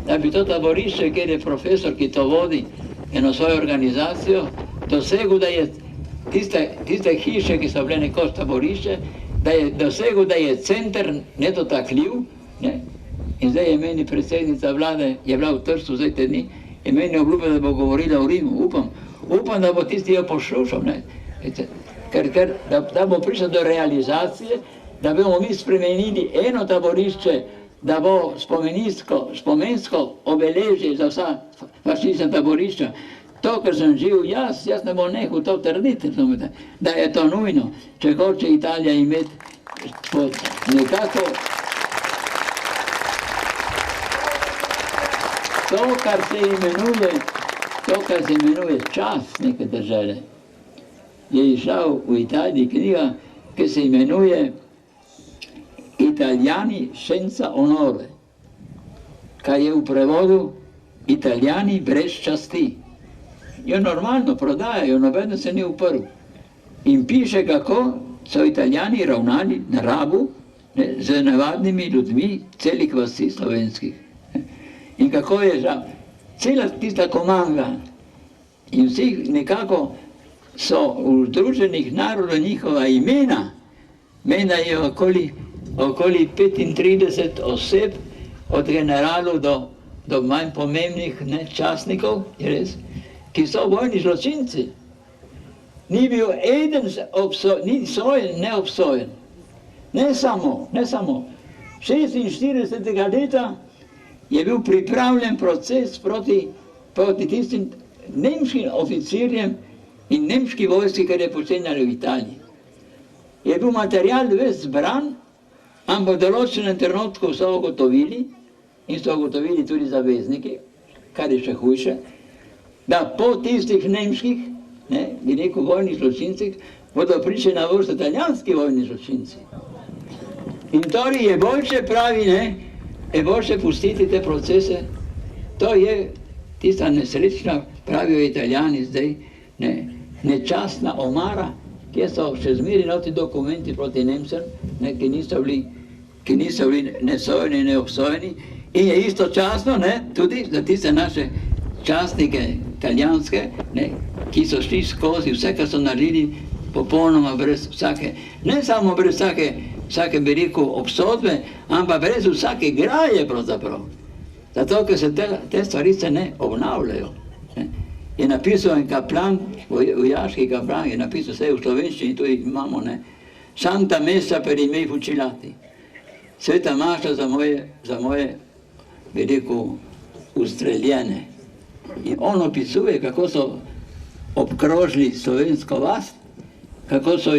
da bi to taborišče, kjer je profesor, ki to vodi, eno svojo organizacijo, dosegel, da je tiste hiše, ki so bile nekoč taborišče, da je dosegel, da je center nedotakljiv, ne? In zdaj je meni predsednica vlade, je bila v Trstu zdaj te dni, in meni je obljubila, da bo govorila o Rimu, upam, da bo tisti jo poslušal, ne? Da bo prišlo do realizacije, da bomo mi spremenili eno taborišče, da bo spomensko obeležje za vsa fašistična taborišča. To, kar sem živel jaz ne bom nehal to trditi, da je to nujno, če hoče Italija imeti nekako to, kar se imenuje čast neke države. Je išla v Italiji knjiga, ki se imenuje Italijani senza onore, kaj je v prevodu Italijani brez časti. Jo normalno prodajajo, nobeden se ni uprl. In piše, kako so Italijani ravnali na Rabu z navadnimi ljudmi celih vasi slovenskih. In kako je cela tista komanda in vsi nekako so v Združenih narodov njihova imena, menda je okoli 35 oseb, od generalov do manj pomembnih častnikov, je res, ki so vojni zločinci. Ni bil eden ni sojen, ne obsojen. Ne samo. 46. leta je bil pripravljen proces proti tistim nemškim oficirjem in nemški vojski, kar je počenjali v Italiji. Je bil material ves zbran, ampak v določenem trenutku so ugotovili, in so ugotovili tudi zavezniki, kar je še hujše, da po tistih nemških, bi rekel, vojnih zločincih, bodo prišli na vrsto italijanski vojni zločinci. In torej je boljše, pravi, je boljše pustiti te procese. To je tista nesrečna, pravijo Italijani zdaj, nečastna omara, kjer so še zmeri noti dokumenti proti Nemcem, ki niso bili nesojeni, neobsojeni. In je istočasno tudi za tiste naše častnike italijanske, ki so šli skozi vse, kar so naredili, popolnoma brez vsake, ne samo brez vsake, bi rekel, obsodbe, ampak brez vsake graje pravzaprav. Zato, ker se te stvari se ne obnavljajo. Je napisal en kaplan, vojaški kaplan, je napisal vse v slovenščini, tudi imamo, Santa Messa per i miei fucilati. Sveta maša za moje, bi rekel, ustreljene. In on opisuje, kako so obkrožili slovensko vas, kako so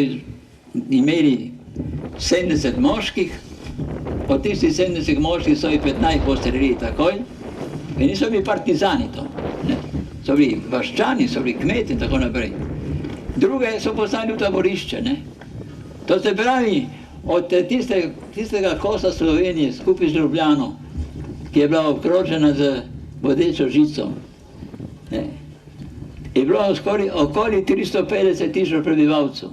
imeli 70 moških, od tistih 70 moških so jih 15 postrelili takoj, in niso bili partizani to. So bili vaščani, so bili kmeti in tako naprej. Druge so poslali v taborišče. To se pravi, od tistega kosa Slovenije skupaj z Ljubljano, ki je bila obkrožena z bodečo žico, je bilo okoli 350 tisoč prebivalcev.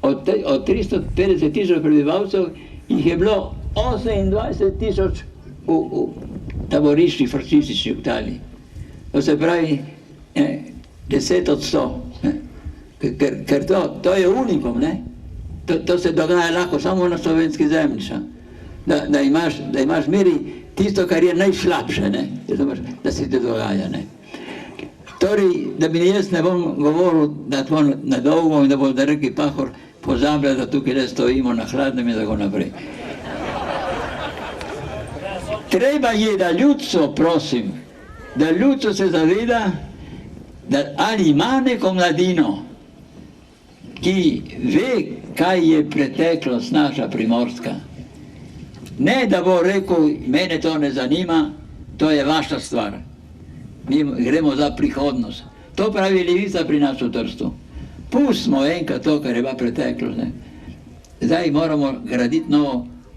Od 350 tisoč prebivalcev jih je bilo 28 tisoč v taboriščih fašističnih v Italiji. To se pravi 10 od 100. Ker to je unikum, to se dogaja lahko samo na slovenski zemlji, da imaš meri tisto, kar je najslabše, da se te dogaja. Torej, da bi jaz ne bom govoril, da to nadolgo in da bo dragi Pahor pozablja, da tukaj le stojimo na hladnem in tako naprej. Treba je, da ljudstvo, prosim, da ljudstvo se zaveda, da ali ima neko mladino, ki ve, kaj je preteklost naša primorska. Ne, da bo rekel, mene to ne zanima, to je vaša stvar. Mi gremo za prihodnost. To pravi Levica pri nas v Trstu. Pustimo enkrat to, kar je bila preteklost. Zdaj moramo graditi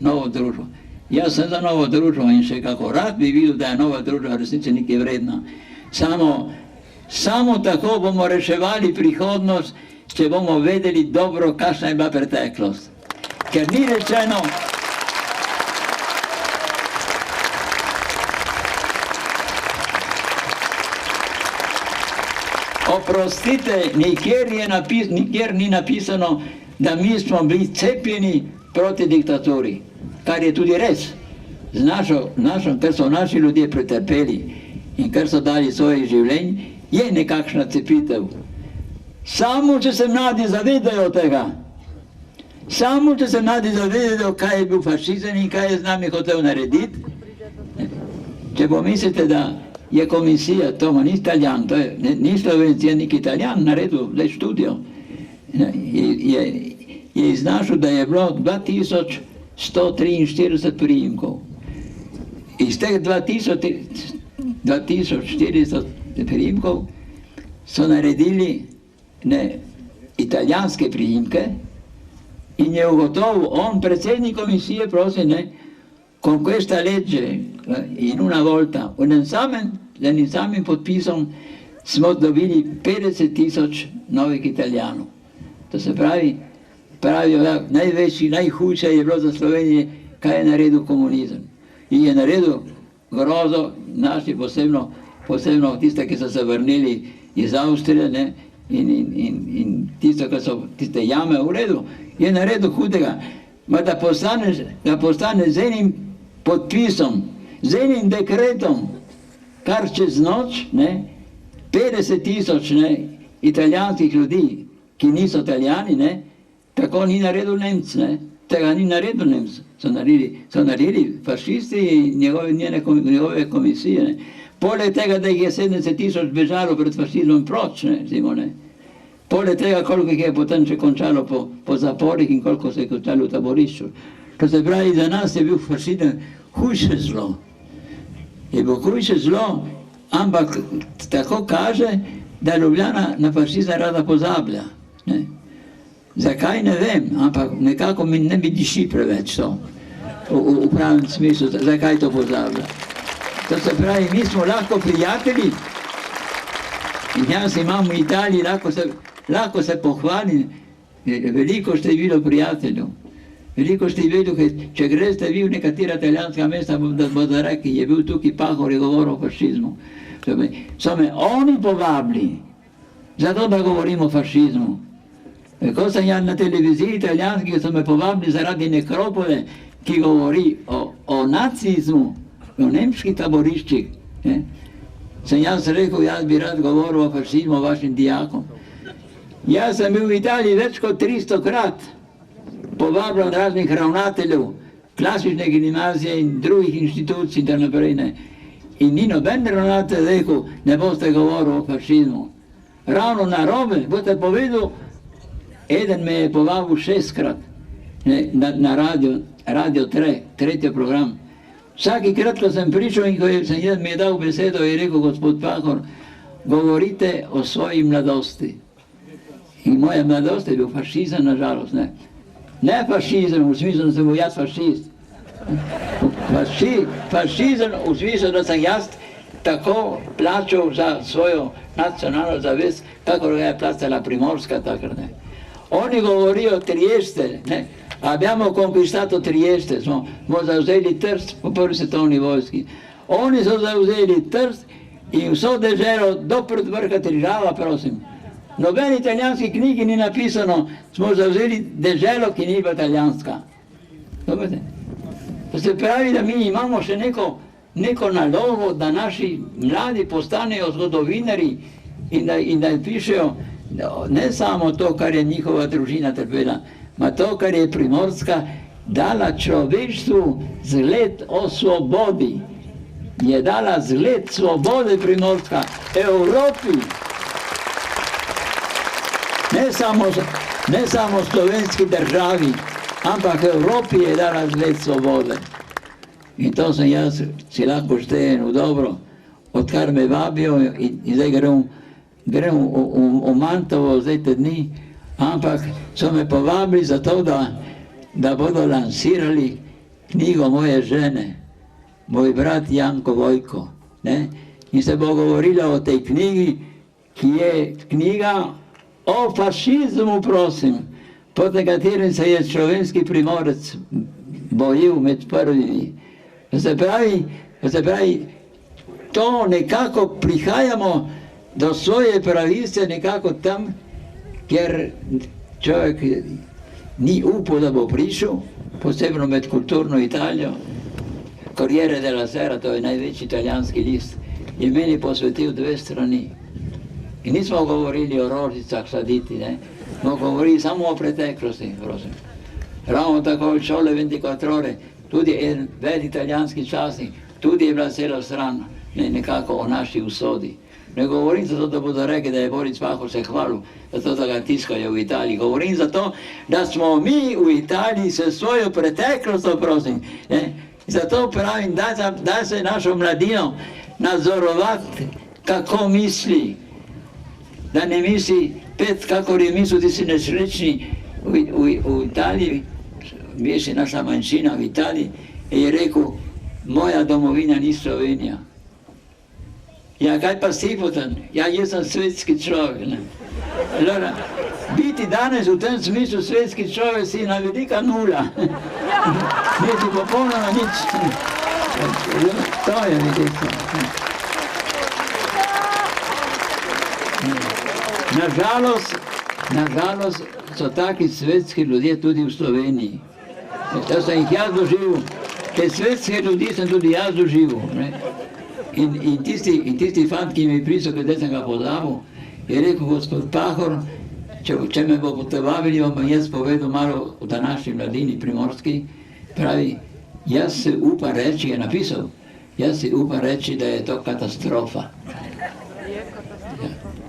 novo družbo. Jaz sem za novo družbo in še kako rad bi videl, da je nova družba resnici nekaj vredna. Samo tako bomo reševali prihodnost, če bomo vedeli dobro, kakšna je bila preteklost. Ker ni rečeno, oprostite, nikjer ni napisano, da mi smo bili cepljeni proti diktaturi, kar je tudi res. Ker so naši ljudje pretrpeli in ker so dali svoje življenje, je nekakšna cepitev. Samo, če se mladi zavedajo tega, samo, če se mladi zavedajo, kaj je bil fašizem in kaj je z nami hotel narediti, če pomislite, da je komisija, to ni Italijan, ni Slovenci, je nek Italijan naredil zdaj študijo, je iznašel, da je bilo 2143 priimkov. Iz teh 2400 priimkov so naredili italijanske priimke in je ugotovil, on, predsednik komisije, prosi, con questa legge in una volta, z enim samim podpisom smo dobili 50.000 novih Italijanov. To se pravijo, največji, najhujše je bilo za Slovenijo, kaj je naredil komunizem. In je naredil grozo, naši posebno tiste, ki so se vrnili iz Avstrije, in tiste, ki so tiste jame v redu, je naredil hudega. Da postane z enim podpisom, z enim dekretom, kar čez noč 50.000 italijanskih ljudi, ki niso Italijani, tako ni naredil Nemc, tega ni naredil Nemc, so naredili fašisti in njegove komisije. Poleg tega, da jih je 70.000 bežalo pred fašizmom proč, poleg tega, koliko jih je potem še končalo po zaporih in koliko se je končalo v taborišču. To se pravi, za nas je bil fašizem hujše zlo. Je bil hujše zlo, ampak tako kaže, da Ljubljana na fašizem rada pozablja. Zakaj, ne vem, ampak nekako mi ne bi diši preveč to, v pravem smislu, zakaj to pozablja. To se pravi, mi smo lahko prijatelji in jaz imam v Italiji, lahko se pohvalim, veliko število prijateljev. Veliko število, če greste vi v nekatera italijanska mesta, bodo rekli, je bil tukaj Pahor, je govoril o fašizmu. So me oni povabili, zato da govorim o fašizmu. Ko sem jaz na televiziji italijanski, so me povabili zaradi nekropole, ki govori o nacizmu, o nemških taboriščih. Sem jaz rekel, jaz bi rad govoril o fašizmu vašim dijakom. Jaz sem bil v Italiji več kot 300-krat povabljen raznih ravnateljev, klasične gimnazije in drugih inštitucij in tako naprej. In ni noben ravnatelj rekel, ne boste govorili o fašizmu. Ravno narobe, boste povedal, eden me je povabil 6-krat na Radio 3, tretji program. Vsakikrat, ko sem prišel in ko mi je dal besedo, je rekel, gospod Pahor, govorite o svoji mladosti. In moja mladost je bil fašizem, nažalost, ne fašizem, v smislu, da sem bil jaz fašist. Fašizem v smislu, da sem jaz tako plačal za svojo nacionalno zavest, kako ga je plačala Primorska takrat. Oni govorijo Trieste, abbiamo conquistato Trieste, smo zavzeli Trst po prvi svetovni vojski. Oni so zavzeli Trst in vso deželo do vrha Trižava, prosim. V nobeni italijanski knjigi ni napisano, smo zavzeli deželo, ki ni bila italijanska. To se pravi, da mi imamo še neko nalogo, da naši mladi postanejo zgodovinari in da pišejo ne samo to, kar je njihova družina trpela, ma to, kar je Primorska dala človeštvu zgled o svobodi. Je dala zgled svobode Primorska Evropi. Ne samo slovenski državi, ampak Evropi je dala zgled svobode. In to sem jaz si lahko štejen v dobro, odkar me vabijo in zdaj grem v Mantovo zdaj te dni, ampak so me povabili zato, da bodo lansirali knjigo moje žene, moj brat Janko Vojko. Ne? In se bo govorilo o tej knjigi, ki je knjiga o fašizmu, prosim, pod katerim se je slovenski primorec bojil med prvimi. Se pravi, to nekako prihajamo do svoje pravice nekako tam, kjer človek ni upal, da bo prišel, posebno med kulturno Italijo. Corriere della Sera, to je največji italijanski list, je meni posvetil 2 strani. In nismo govorili o rožicah saditi, ne? Smo govorili samo o preteklosti, prosim. Ravno tako v šole 24 ore, tudi en velik italijanski časnik, tudi je bila cela stran nekako o naši usodi. Ne govorim zato, da bodo rekli, da je Boris Pahor se hvalil, zato da ga tiskajo v Italiji. Govorim zato, da smo mi v Italiji s svojo preteklostjo, prosim. Zato pravim, da se našo mladino nadzorovati, kako misli. Da ne misli, kakor je mislil, da si nesrečni v Italiji, veš, naša manjšina v Italiji, je rekel, moja domovina ni Slovenija. Ja, kaj pa si potem? Ja, jaz sem svetski človek. Allora, biti danes v tem smislu svetski človek si ena velika nula. Niti popolnoma nič. To je veliko. Nažalost so taki svetski ljudje tudi v Sloveniji. To sem jih jaz doživel. Te svetske ljudi sem tudi jaz doživel. In tisti fant, ki mi je prisel, kada sem ga pozabil, je rekel, gospod Pahor, če me bo povabili, bom jaz povedal malo o današnji mladini primorski. Pravi, jaz se upam reči, je napisal, jaz se upam reči, da je to katastrofa.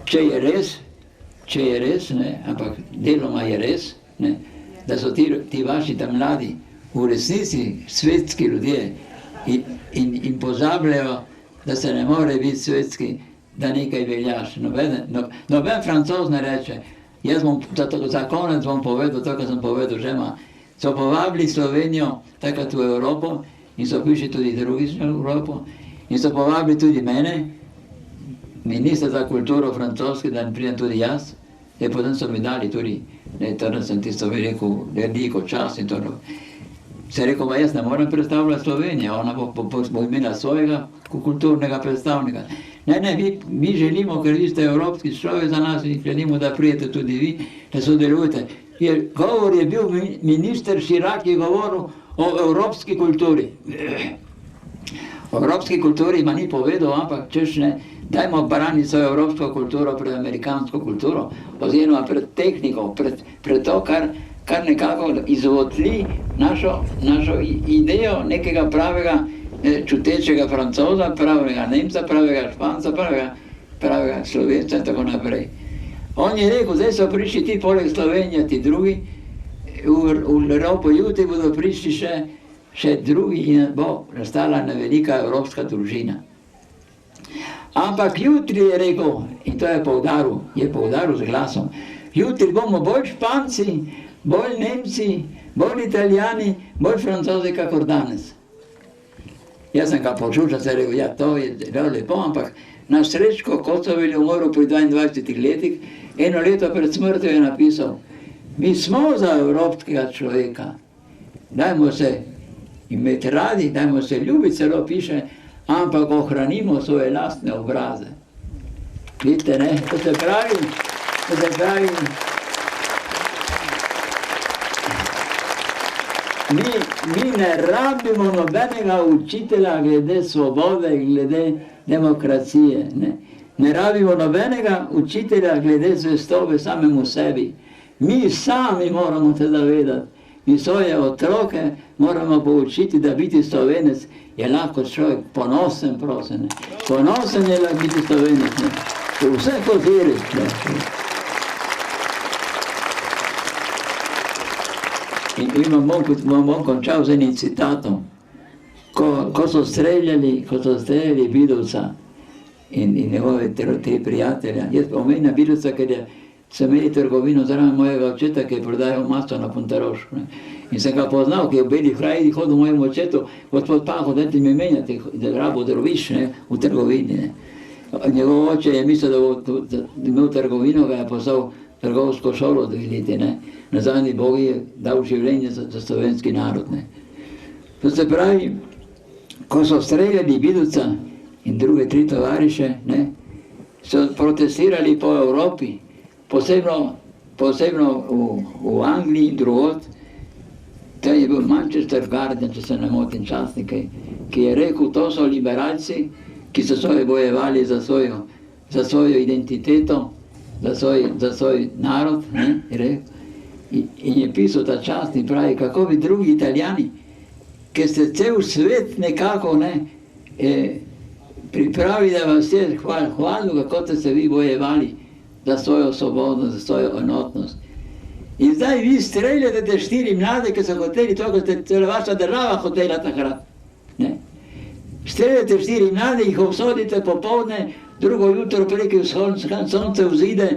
Če je res, ampak deloma je res, da so ti vaši tam mladi v resnici svetski ljudje in pozabljajo, da se ne more biti svetski, da nekaj veljaš. Noben Francoz ne reče, jaz bom za konec bom povedal to, kar sem povedal že ima. So povabili Slovenijo takrat v Evropo in so prišli tudi drugi v Evropo in so povabili tudi mene, minister za kulturo francoski, da ne pridem tudi jaz. Potem so mi dali tudi, da sem tisto rekel, veliko čast in to. Se rekel, pa jaz ne morem predstavljati Slovenijo, ona bo imela svojega kulturnega predstavnika. Ne, mi želimo, ker vi ste evropski človek za nas in želimo, da prijete tudi vi, da sodelujete. Govor je bil, minister Širak je govoril o evropski kulturi. O evropski kulturi ma ni povedal, ampak češ ne, dajmo braniti svojo evropsko kulturo pred amerikansko kulturo, oziroma pred tehniko, pred to, kar nekako izvotli našo idejo nekega pravega čutečega Francoza, pravega Nemca, pravega Španca, pravega Slovenca in tako naprej. On je rekel, zdaj so prišli ti poleg Slovenije, ti drugi, v Evropo jutri bodo prišli še drugi in bo nastala ena velika evropska družina. Ampak jutri je rekel, in to je poudaril z glasom, jutri bomo bolj Španci, bolj Nemci, bolj Italijani, bolj Francozi, kakor danes. Jaz sem ga počutil, se rekel, ja, to je zelo lepo, ampak naš Srečko Kocovelj je umrl pri 22 letih, eno leto pred smrtjo je napisal, mi smo za evropskega človeka, dajmo se imeti radi, dajmo se ljubiti, celo piše, ampak ohranimo svoje lastne obraze. Vidite, ne, to se pravi, mi ne rabimo nobenega učitelja glede svobode, glede demokracije. Ne rabimo nobenega učitelja glede zvestobe samemu sebi. Mi sami moramo se zavedati. Mi svoje otroke moramo poučiti, da biti Slovenec je lahko človek ponosen, prosim. Ponosen je lahko biti Slovenec. V vseh ozirih. In bom končal z enim citatom. Ko so streljali Bidovca in njegove tri prijatelja, jaz omenjam Bidovca, ker je so imeli trgovino zraven mojega očeta, ki je prodajal maso na Pontarošku. In sem ga poznal, ki je v Beli krajini hodil mojemu očetu, gospod Paho, dajte mi menjati, da rabo drobiš v trgovini. Ne. Njegov oče je mislil, da bo imel trgovino, ga je poslal trgovsko šolo 2 leti. Ne. Na zadnji Bog je dal življenje za slovenski narod. Ne. To se pravi, ko so streljali Vidovca in druge 3 tovariše, ne, so protestirali po Evropi, posebno v Angliji in drugod. To je bil Manchester Guardian, če se ne motim, časnik, ki je rekel, to so liberalci, ki so se bojevali za svojo identiteto, za svoj narod, ne, in je pisal ta časnik, pravi, kako bi drugi Italijani, ki ste cel svet nekako pripravi, da vas je hvalil, kako ste se vi bojevali za svojo svobodo, za svojo enotnost. In zdaj vi streljate te 4 mlade, ki so hoteli to, kot ste celo vaša država hotela takrat. Streljate 4 mlade, jih obsodite popoldne, drugo jutro preki sonce vzide,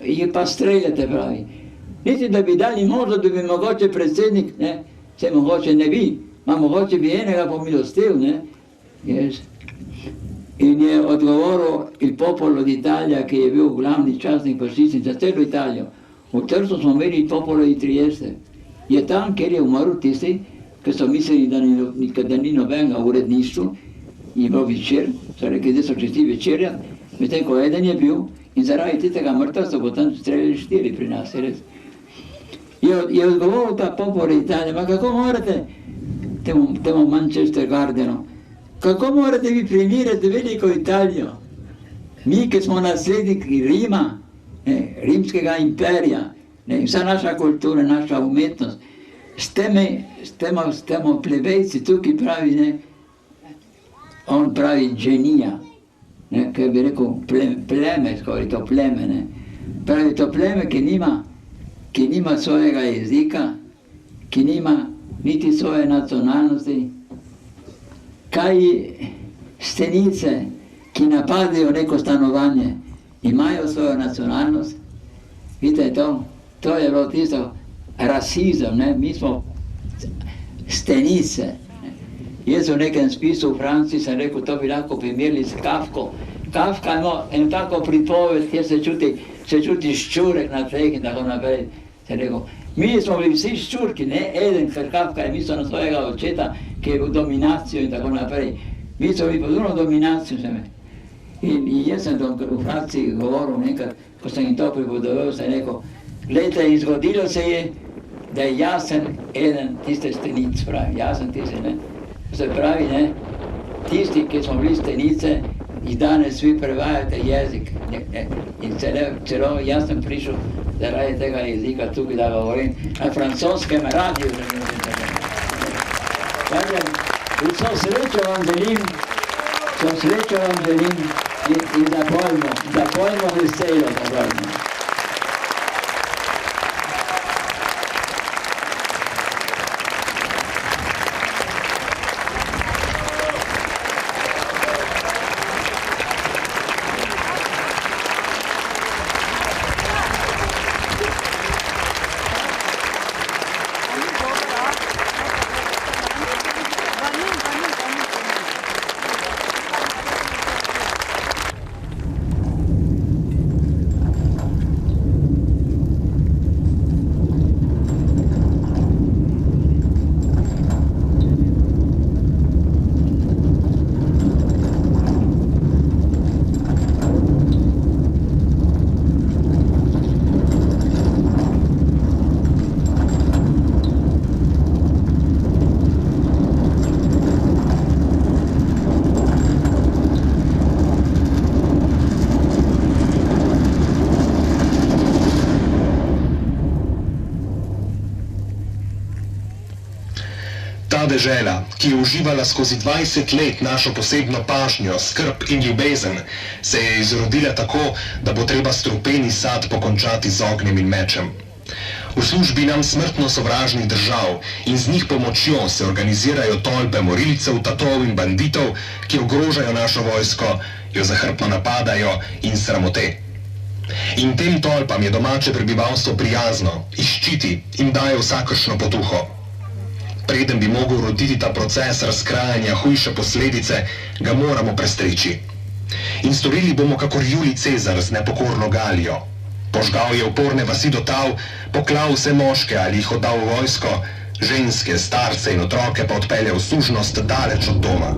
jih pa streljate, pravi. Niti da bi dali možnost, da bi mogoče predsednik, se mogoče ne bi, ma mogoče bi enega pomilostil, ne. In je odgovoril il popolo d'Italia, ki je bil glavni časnik fašistični za celo Italijo. V Trstu smo imeli il popolo di Trieste. Je tam, kjer je umrl tisti, ki so mislili, da ni nobenega v uredništvu, je bil večer, so rekli, da so česti večerja, medtem ko eden je bil in zaradi tistega mrtva so potem streljali 4 pri nas, je res. Je odgovoril ta popolo d'Italia, ma kako morate temu Manchester Guardianu, kako morate vi primirati veliko Italijo? Mi, ki smo nasledniki Rima, rimskega imperija, vsa naša kultura, naša umetnost, s temo plebejci tukaj pravi, on pravi genija, kaj bi rekel pleme, skoraj to pleme, pravi to pleme, ki nima svojega jezika, ki nima niti svoje nacionalnosti, kaj stenice, ki napadajo neko stanovanje, imajo svojo nacionalnost. Vidite, to je bilo tisto rasizem, mi smo stenice. Jaz v nekem spisu v Franciji sem rekel, to bi lahko primerili s Kafko. Kafka ima eno tako pripoved, kjer se čuti ščurek na tleh in tako naprej. Sem rekel, mi smo bili vsi ščurki, ne eden, ker Kafka je mislil na svojega očeta, ki je bil dominacijo in tako naprej. Mi smo bili podobno dominacijo, in jaz sem v Franciji govoril nekaj, ko sem jim to pripovedoval, sem rekel, glejte, in zgodilo se je, da je jasen eden tiste stenic, pravi, jasen tiste, Se pravi, tisti, ki smo bili stenice, jih danes vi prevajate jezik, in celo jaz sem prišel zaradi tega jezika tukaj, da govorim na francoskem radiju. Vso srečo vam želim in da pojmo veselo zavrno. Dežela, ki je uživala skozi 20 let našo posebno pažnjo, skrb in ljubezen, se je izrodila tako, da bo treba strupeni sad pokončati z ognjem in mečem. V službi nam smrtno sovražnih držav in z njih pomočjo se organizirajo tolpe morilcev, tatov in banditov, ki ogrožajo našo vojsko, jo zahrbtno napadajo in sramote. In tem tolpam je domače prebivalstvo prijazno, iščiti in daje vsakršno potuho. Preden bi mogel roditi ta proces razkrajanja hujše posledice, ga moramo prestreči. In storili bomo kakor Julij Cezar z nepokorno Galijo. Požgal je uporne vasi do tal, poklal vse moške ali jih oddal v vojsko, ženske, starce in otroke pa odpeljal v služnost daleč od doma.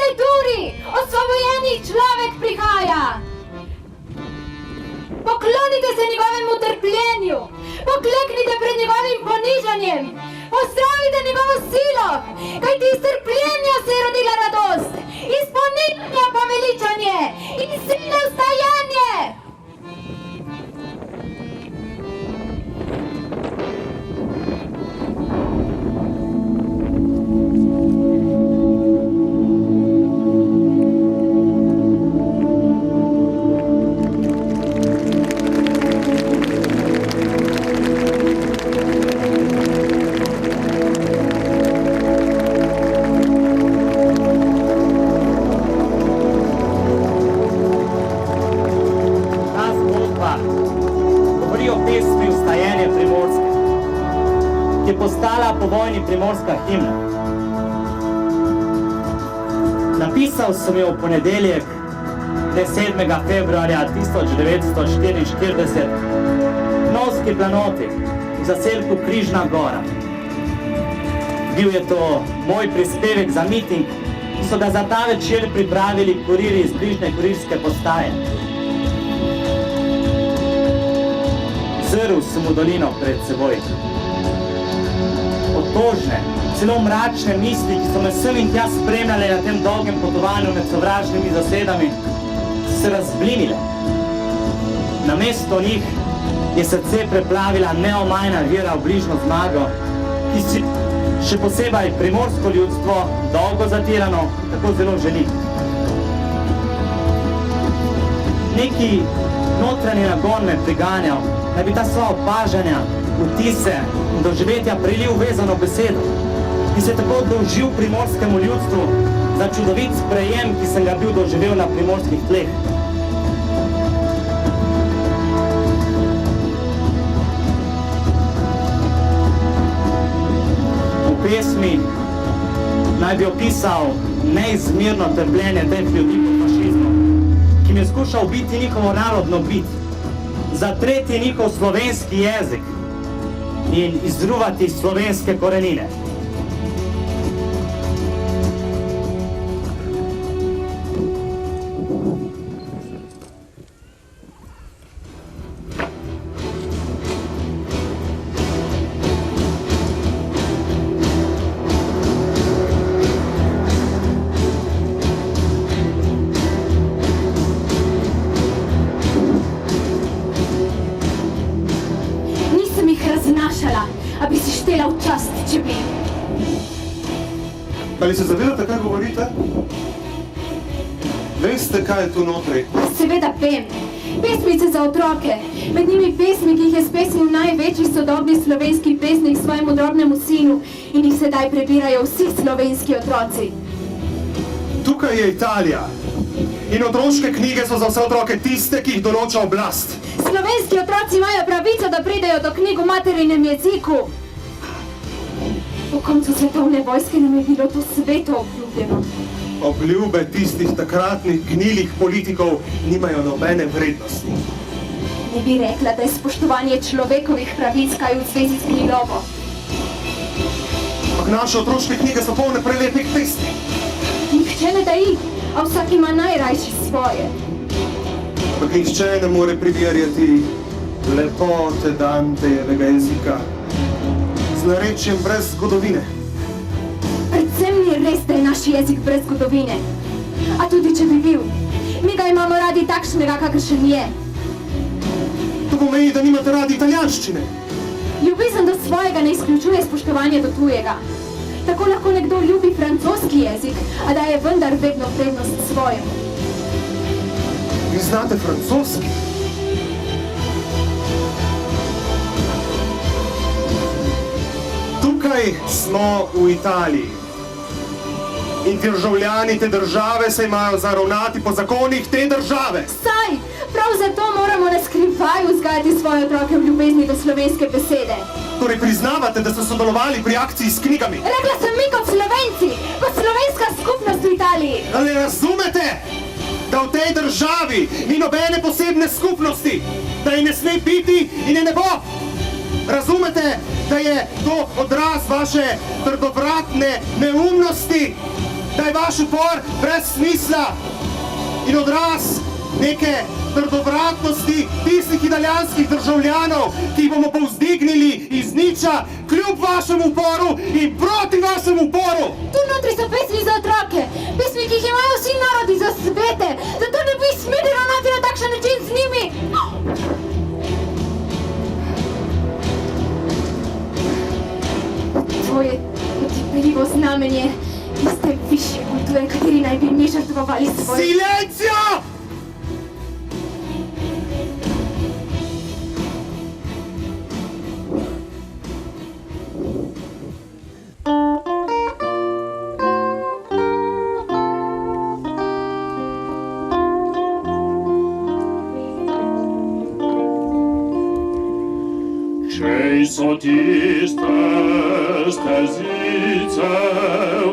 tej duri osvobojeni človek prihaja. Poklonite se njegovemu trpljenju, pokleknite pred njegovim ponižanjem, pozdravite njegovo silo, kajti iz trpljenja se je rodila radost, iz ponižanja pa veličanje, iz sile vstajanje. Primorska himna. Napisal sem jo v ponedeljek, 7. februarja 1944, v Novski planoti, v zaselku Križna Gora. Bil je to moj prispevek za miting, ki so ga za ta večer pripravili kuriri iz bližnje kurirske postaje. Zrl sem v dolino pred seboj. Otožne, celo mračne misli, ki so me sem in tja spremljale na tem dolgem potovanju med sovražnimi zasedami, so se razblinile. Namesto njih je srce preplavila neomajna vera v bližnjo zmago, ki si še posebej primorsko ljudstvo dolgo zatirano tako zelo želi. Neki notranji nagon me priganjal, da bi ta svoja opažanja, vtise in doživetja prelil vezano besedo in se tako dolžil primorskemu ljudstvu za čudovit sprejem, ki sem ga bil doživel na primorskih tleh. V pesmi naj bi opisal neizmerno trpljenje teh ljudi pod fašizmom, ki mi je skušal biti njihovo narodno bit, zatreti njihov slovenski jezik in izruvati slovenske korenine. Ali se zavedate, kaj govorite? Veste, kaj je tu notri? Seveda vem. Pesmice za otroke. Med njimi pesmi, ki jih je spesnil največji sodobni slovenski pesnik svojemu drobnemu sinu in jih sedaj prebirajo vsi slovenski otroci. Tukaj je Italija. In otroške knjige so za vse otroke tiste, ki jih določa oblast. Slovenski otroci imajo pravico, da pridejo do knjig v materinem jeziku. Po koncu svetovne vojske nam je bilo to sveto obljubljeno. Obljube tistih takratnih gnilih politikov nimajo nobene vrednosti. Ne bi rekla, da je spoštovanje človekovih pravic kaj v zvezi z gnilovo. Ampak naše otroške knjige so polne prelepih pesmi. Nihče ne daji, a vsak ima najrajši svoje. Ampak nihče ne more primerjati lepote Dantejevega jezika z narečjem brez zgodovine. Predvsem ni res, da je naš jezik brez zgodovine. A tudi če bi bil, mi ga imamo radi takšnega, kakršen je. To pomeni, da nimate radi italijanščine. Ljubezen do svojega ne izključuje spoštovanje do tujega. Tako lahko nekdo ljubi francoski jezik, a daje vendar vedno prednost svojemu. Vi znate francoski? Tukaj smo v Italiji in državljani te države se imajo zaravnati po zakonih te države. Saj, prav zato moramo na skrivaj vzgajati svoje otroke v ljubezni do slovenske besede. Torej priznavate, da ste sodelovali pri akciji s knjigami? Rekla sem mi kot Slovenci, kot slovenska skupnost v Italiji. Ali razumete, da v tej državi ni nobene posebne skupnosti, da je ne sme biti in je ne bo? Razumete, da je to odraz vaše trdovratne neumnosti? da je vaš upor brez smisla in odraz neke trdovratnosti tistih italijanskih državljanov, ki jih bomo povzdignili iz niča kljub vašemu uporu in proti vašemu uporu. Tu notri so pesmi za otroke, pesmi, ki jih imajo vsi narodi za svete, zato ne bi smeli ravnati na takšen način z njimi. Tvoje otipljivo znamenje tiste višje kulture, kateri naj bi mi žrtvovali svoje... Silencio! Čej so tiste stezice,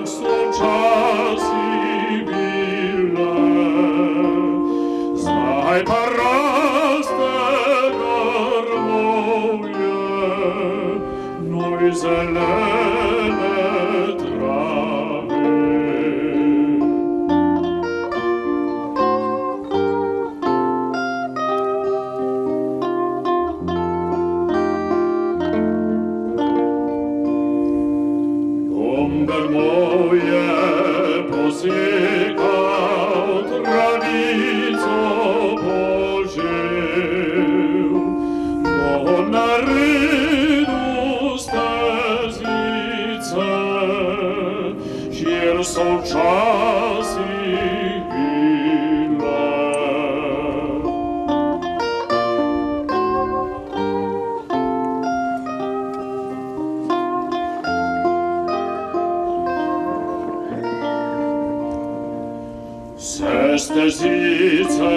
so časi bile, zdaj pa raste grmovje, noj zelene trave. Grmovje posekal, travico požel, bo naredil stezice, kjer so včasih bile. Vse stezice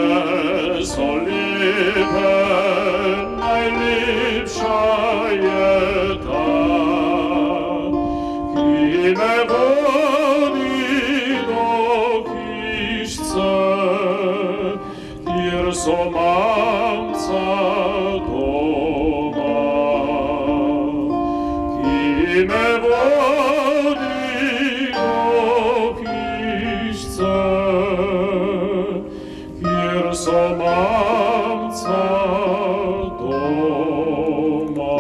so lepe, najlepša je ta, ki me vodi do hišce, kjer so mamca doma, ki me vodi do hišce, kjer so mamca doma.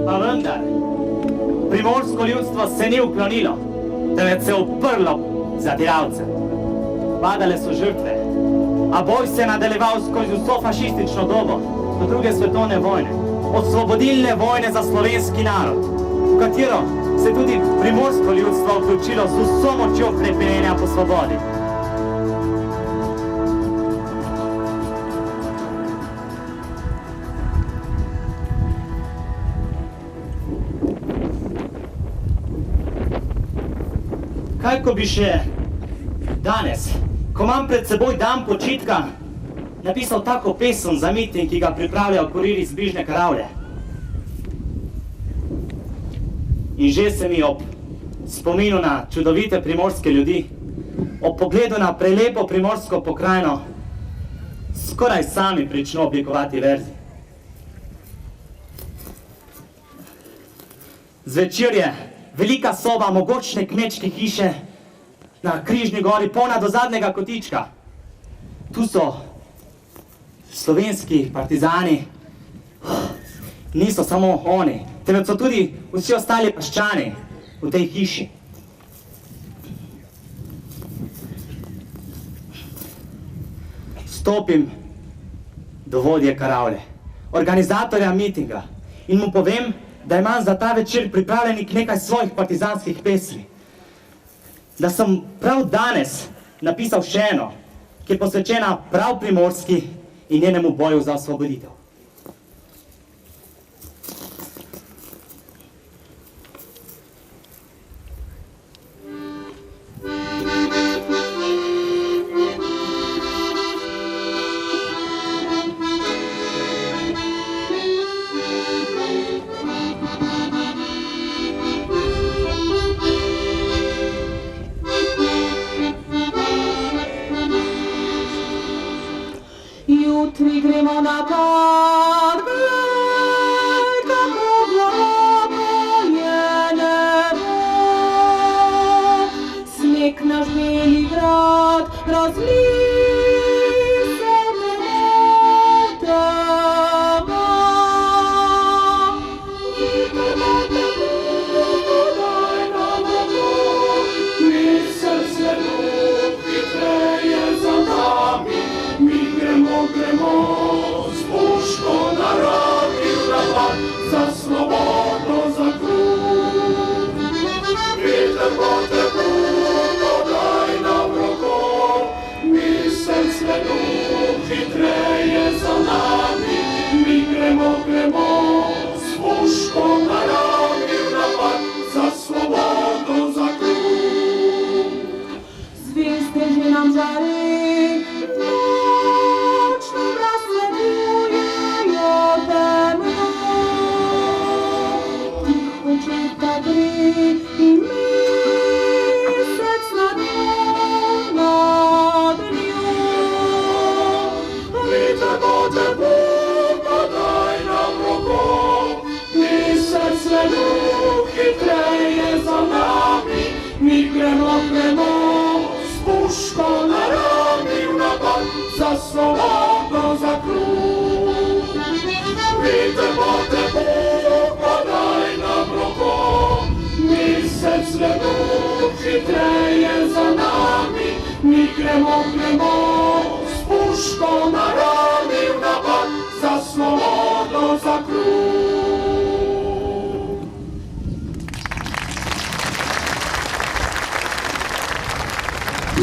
Pa vendar, primorsko ljudstvo se ni uklonilo, temveč se uprlo zatiralcem. Padale so žrtve, a boj se je nadaljeval skozi vso fašistično dobo do druge svetovne vojne, osvobodilne vojne za slovenski narod, v katero se tudi primorsko ljudstvo vključilo z vso močjo hrepenenja po svobodi. Kaj ko bi še danes, ko imam pred seboj dan počitka, napisal tako pesem za miting, ki ga pripravljajo kuriri z bližnje Karavle. In že se mi ob spominu na čudovite primorske ljudi, ob pogledu na prelepo primorsko pokrajino, skoraj sami pričnu oblikovati verzi. Zvečer je velika soba mogočne kmečke hiše na Križni gori, polna do zadnjega kotička. Tu so slovenski partizani, niso samo oni, temveč so tudi vsi ostali paščani v tej hiši. Stopim do vodje Karavle, organizatorja mitinga, in mu povem, da imam za ta večer pripravljenih nekaj svojih partizanskih pesmi. Da sem prav danes napisal še eno, ki je posvečena prav Primorski in njenemu boju za osvoboditev. jutri gremo na par, kako globoko je nebo. Sneg naš beli grad razli se temnotama. Mi gremo temu, podaj nam roko, mi srce hitreje za nami. Mi gremo s puško na roki v napad, za svobodo, za kruh. Veter bo tepu, podaj nam roko, mi srce hitreje za nami. Mi gremo s puško na roki v napad, za svobodo, za kruh. Zvezde že nam žari, nočno razsvetljujejo temno. Tiho četa gre in mesec nad njo. Veter bo tepu, podaj nam roko, mesec ledu hitreje za nami. Mi gremo s puško na rami v napad, za svobodo, za kruh. Veter bo tepu, podaj nam roko, mesec ledu hitreje za nami. Mi gremo s puško na rami v napad, za svobodo, za kruh.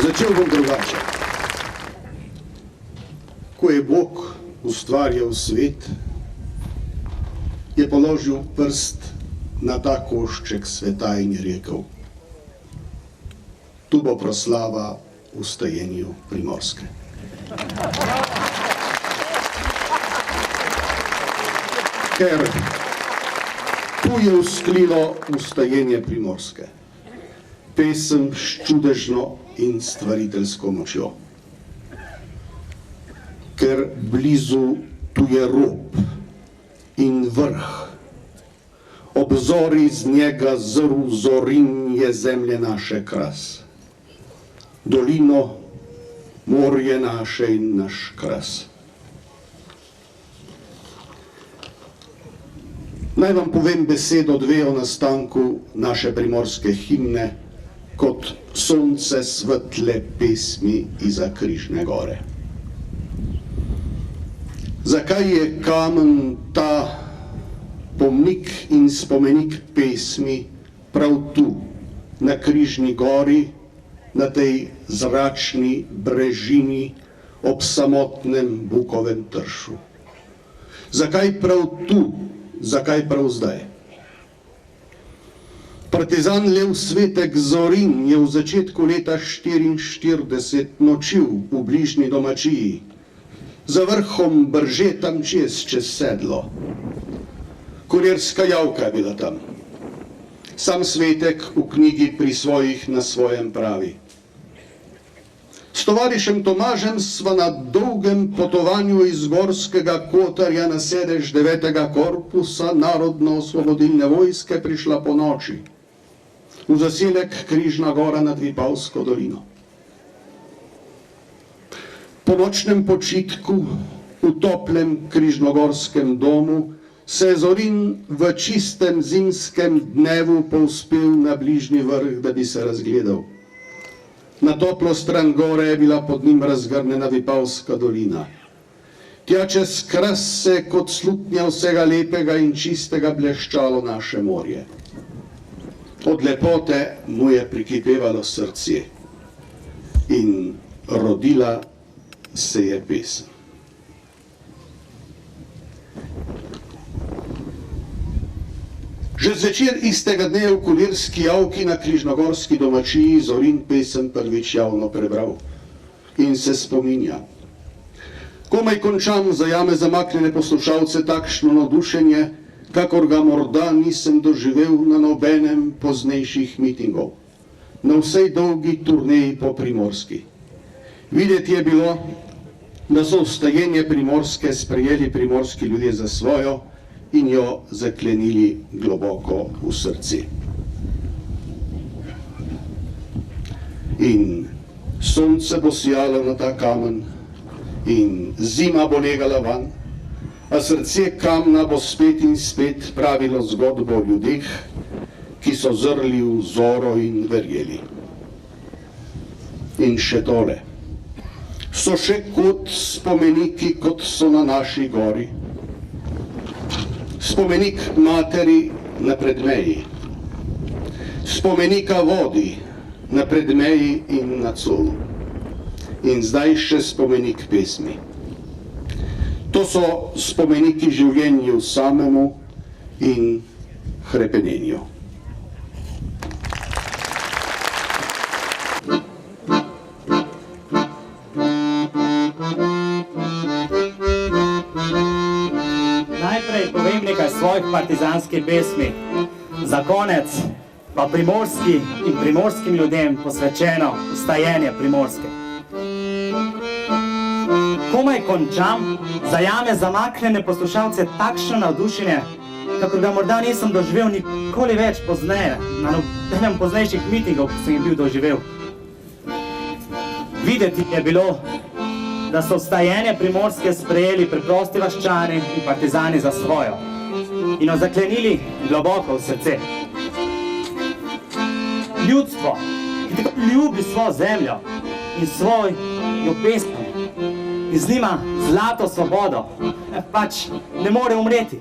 Začel bom drugače. Ko je Bog ustvarjal svet, je položil prst na ta košček sveta in je rekel: tu bo proslava v stajenju Primorske. Ker tu je vzklilo vstajenje Primorske, pesem s čudežno in stvariteljsko močjo. Ker blizu tu je rob in vrh, obzori z njega zrl zorin je zemlje naše kras. Dolino, morje naše in naš kras. Naj vam povem besedo dve o nastanku naše primorske himne kot sonce svetle pesmi iza Križne gore. Zakaj je kamen ta pomnik in spomenik pesmi prav tu, na Križni gori, na tej zračni brežini ob samotnem bukovem tršu? Zakaj prav tu, zakaj prav zdaj? Partizan Lev Svetek Zorin je v začetku leta 1944 nočil v bližnji domačiji, za vrhom Brže tam čez sedlo. Kurirska javka je bila tam. Sam Svetek v knjigi pri svojih na svojem pravi: s tovarišem Tomažem sva na dolgem potovanju iz Gorskega Kotarja na sedež 9. korpusa Narodno-osvobodilne vojske prišla po noči v zaselek Križna gora nad Vipavsko dolino. Po nočnem počitku v toplem križnogorskem domu se je Zorin v čistem zimskem dnevu povzpel na bližnji vrh, da bi se razgledal. Na toplo stran gore je bila pod njim razgrnjena Vipavska dolina. Tja čez kras se kot slutnja vsega lepega in čistega bleščalo naše morje. Od lepote mu je prikipevalo srce in rodila se je pesem. Že zvečer istega dne v Kulirski javki na križnogorski domačiji Zorin pesem prvič javno prebral in se spominja: komaj končam, zajame zamaknjene poslušalce takšno navdušenje, kakor ga morda nisem doživel na nobenem poznejših mitingov, na vsej dolgi turneji po Primorski. Videti je bilo, da so vstajenje Primorske sprejeli primorski ljudje za svojo in jo zaklenili globoko v srce. In sonce bo sijalo na ta kamen in zima bo legala van, a srce kamna bo spet in spet pravilo zgodbo o ljudeh, ki so zrli v zoro in verjeli. In še tole. So še kot spomeniki, kot so na naši gori. Spomenik materi na Predmeji, spomenika vodi na Predmeji in na Colu. In zdaj še spomenik pesmi. To so spomeniki življenju samemu in hrepenenju. Najprej povem nekaj svojih partizanskih pesmi. Za konec pa primorski in primorskim ljudem posvečeno vstajenje Primorske. Komaj končam, zajame zamaknjene poslušalce takšno navdušenje, kakor ga morda nisem doživel nikoli več pozneje, na nobenem poznejših mitingov, ki sem jih bil doživel. Videti je bilo, da so vstajenje Primorske sprejeli preprosti vaščani in partizani za svojo in jo zaklenili globoko v srce. Ljudstvo, ki tako ljubi svojo zemljo in svojo pesem in z njima zlato svobodo, pač ne more umreti.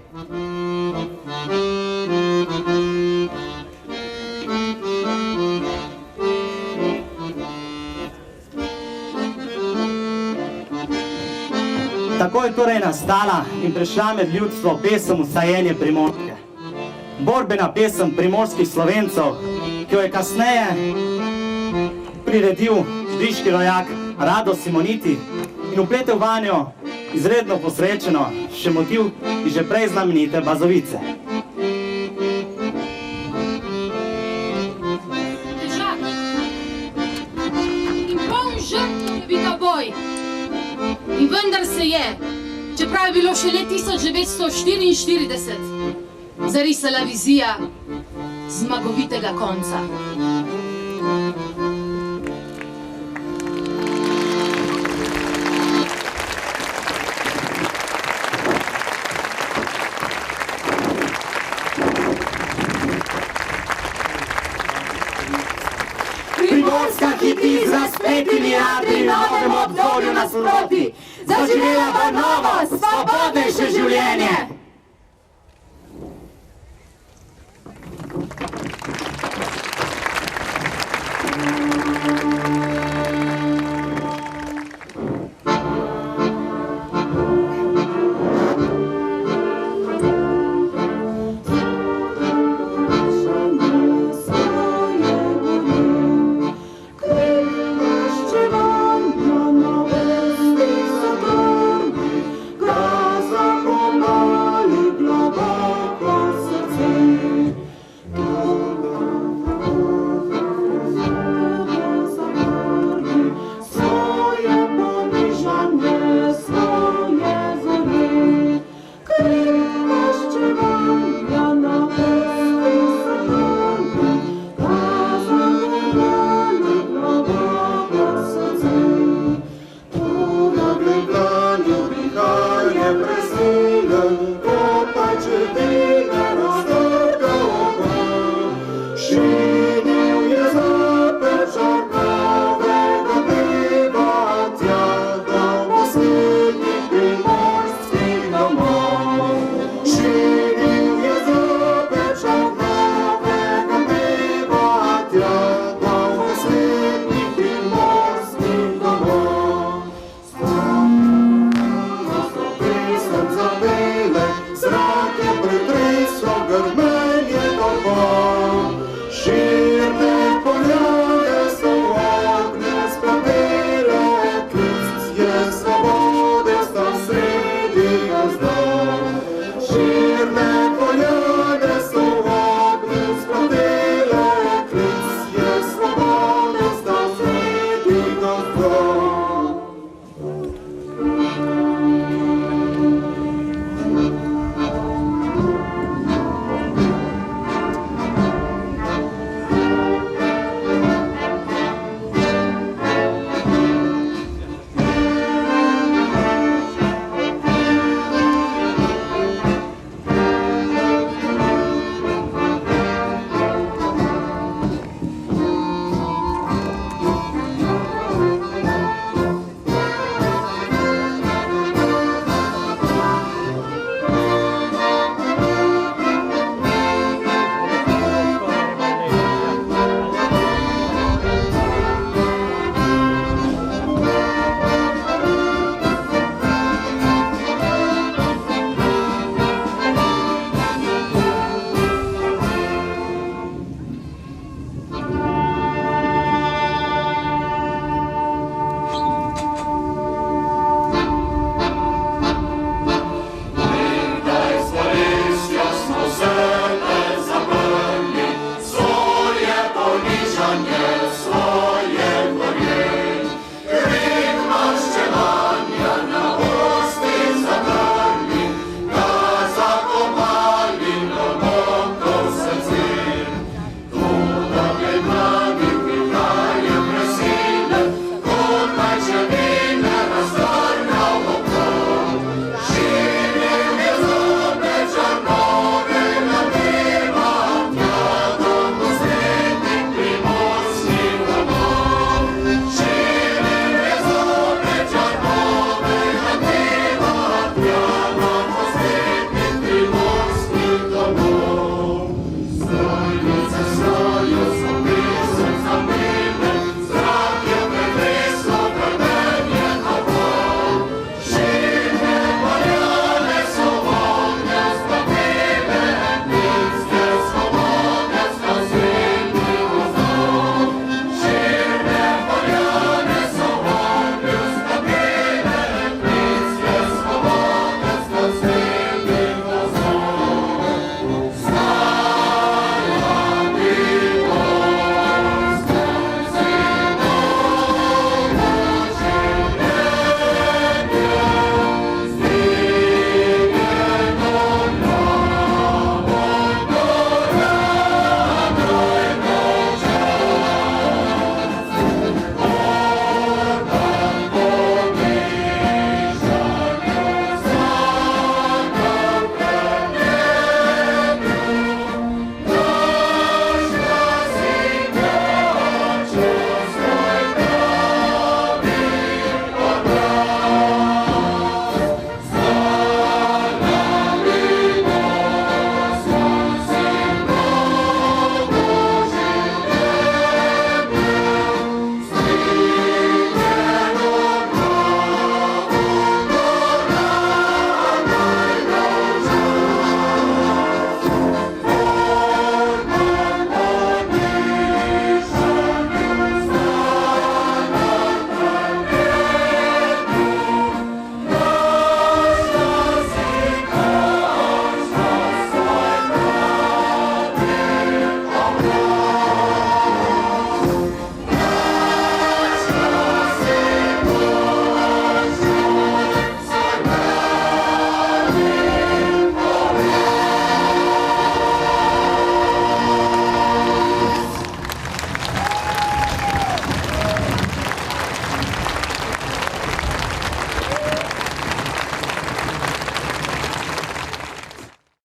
Tako je torej nastala in prešla med ljudstvo pesem Vstajenje Primorske. Borbena pesem primorskih Slovencev, ki jo je kasneje priredil briški rojak Rado Simoniti in vpletel vanjo izredno posrečeno še motiv iz že prej znamenite Bazovice. Težak in poln žrtev je bil ta boj. In vendar se je, čeprav je bilo šele 1944, zarisala vizija zmagovitega konca. Primorska hiti z razpetimi radri novem obzorju nasproti, zaživela bo novo, svobodnejše življenje.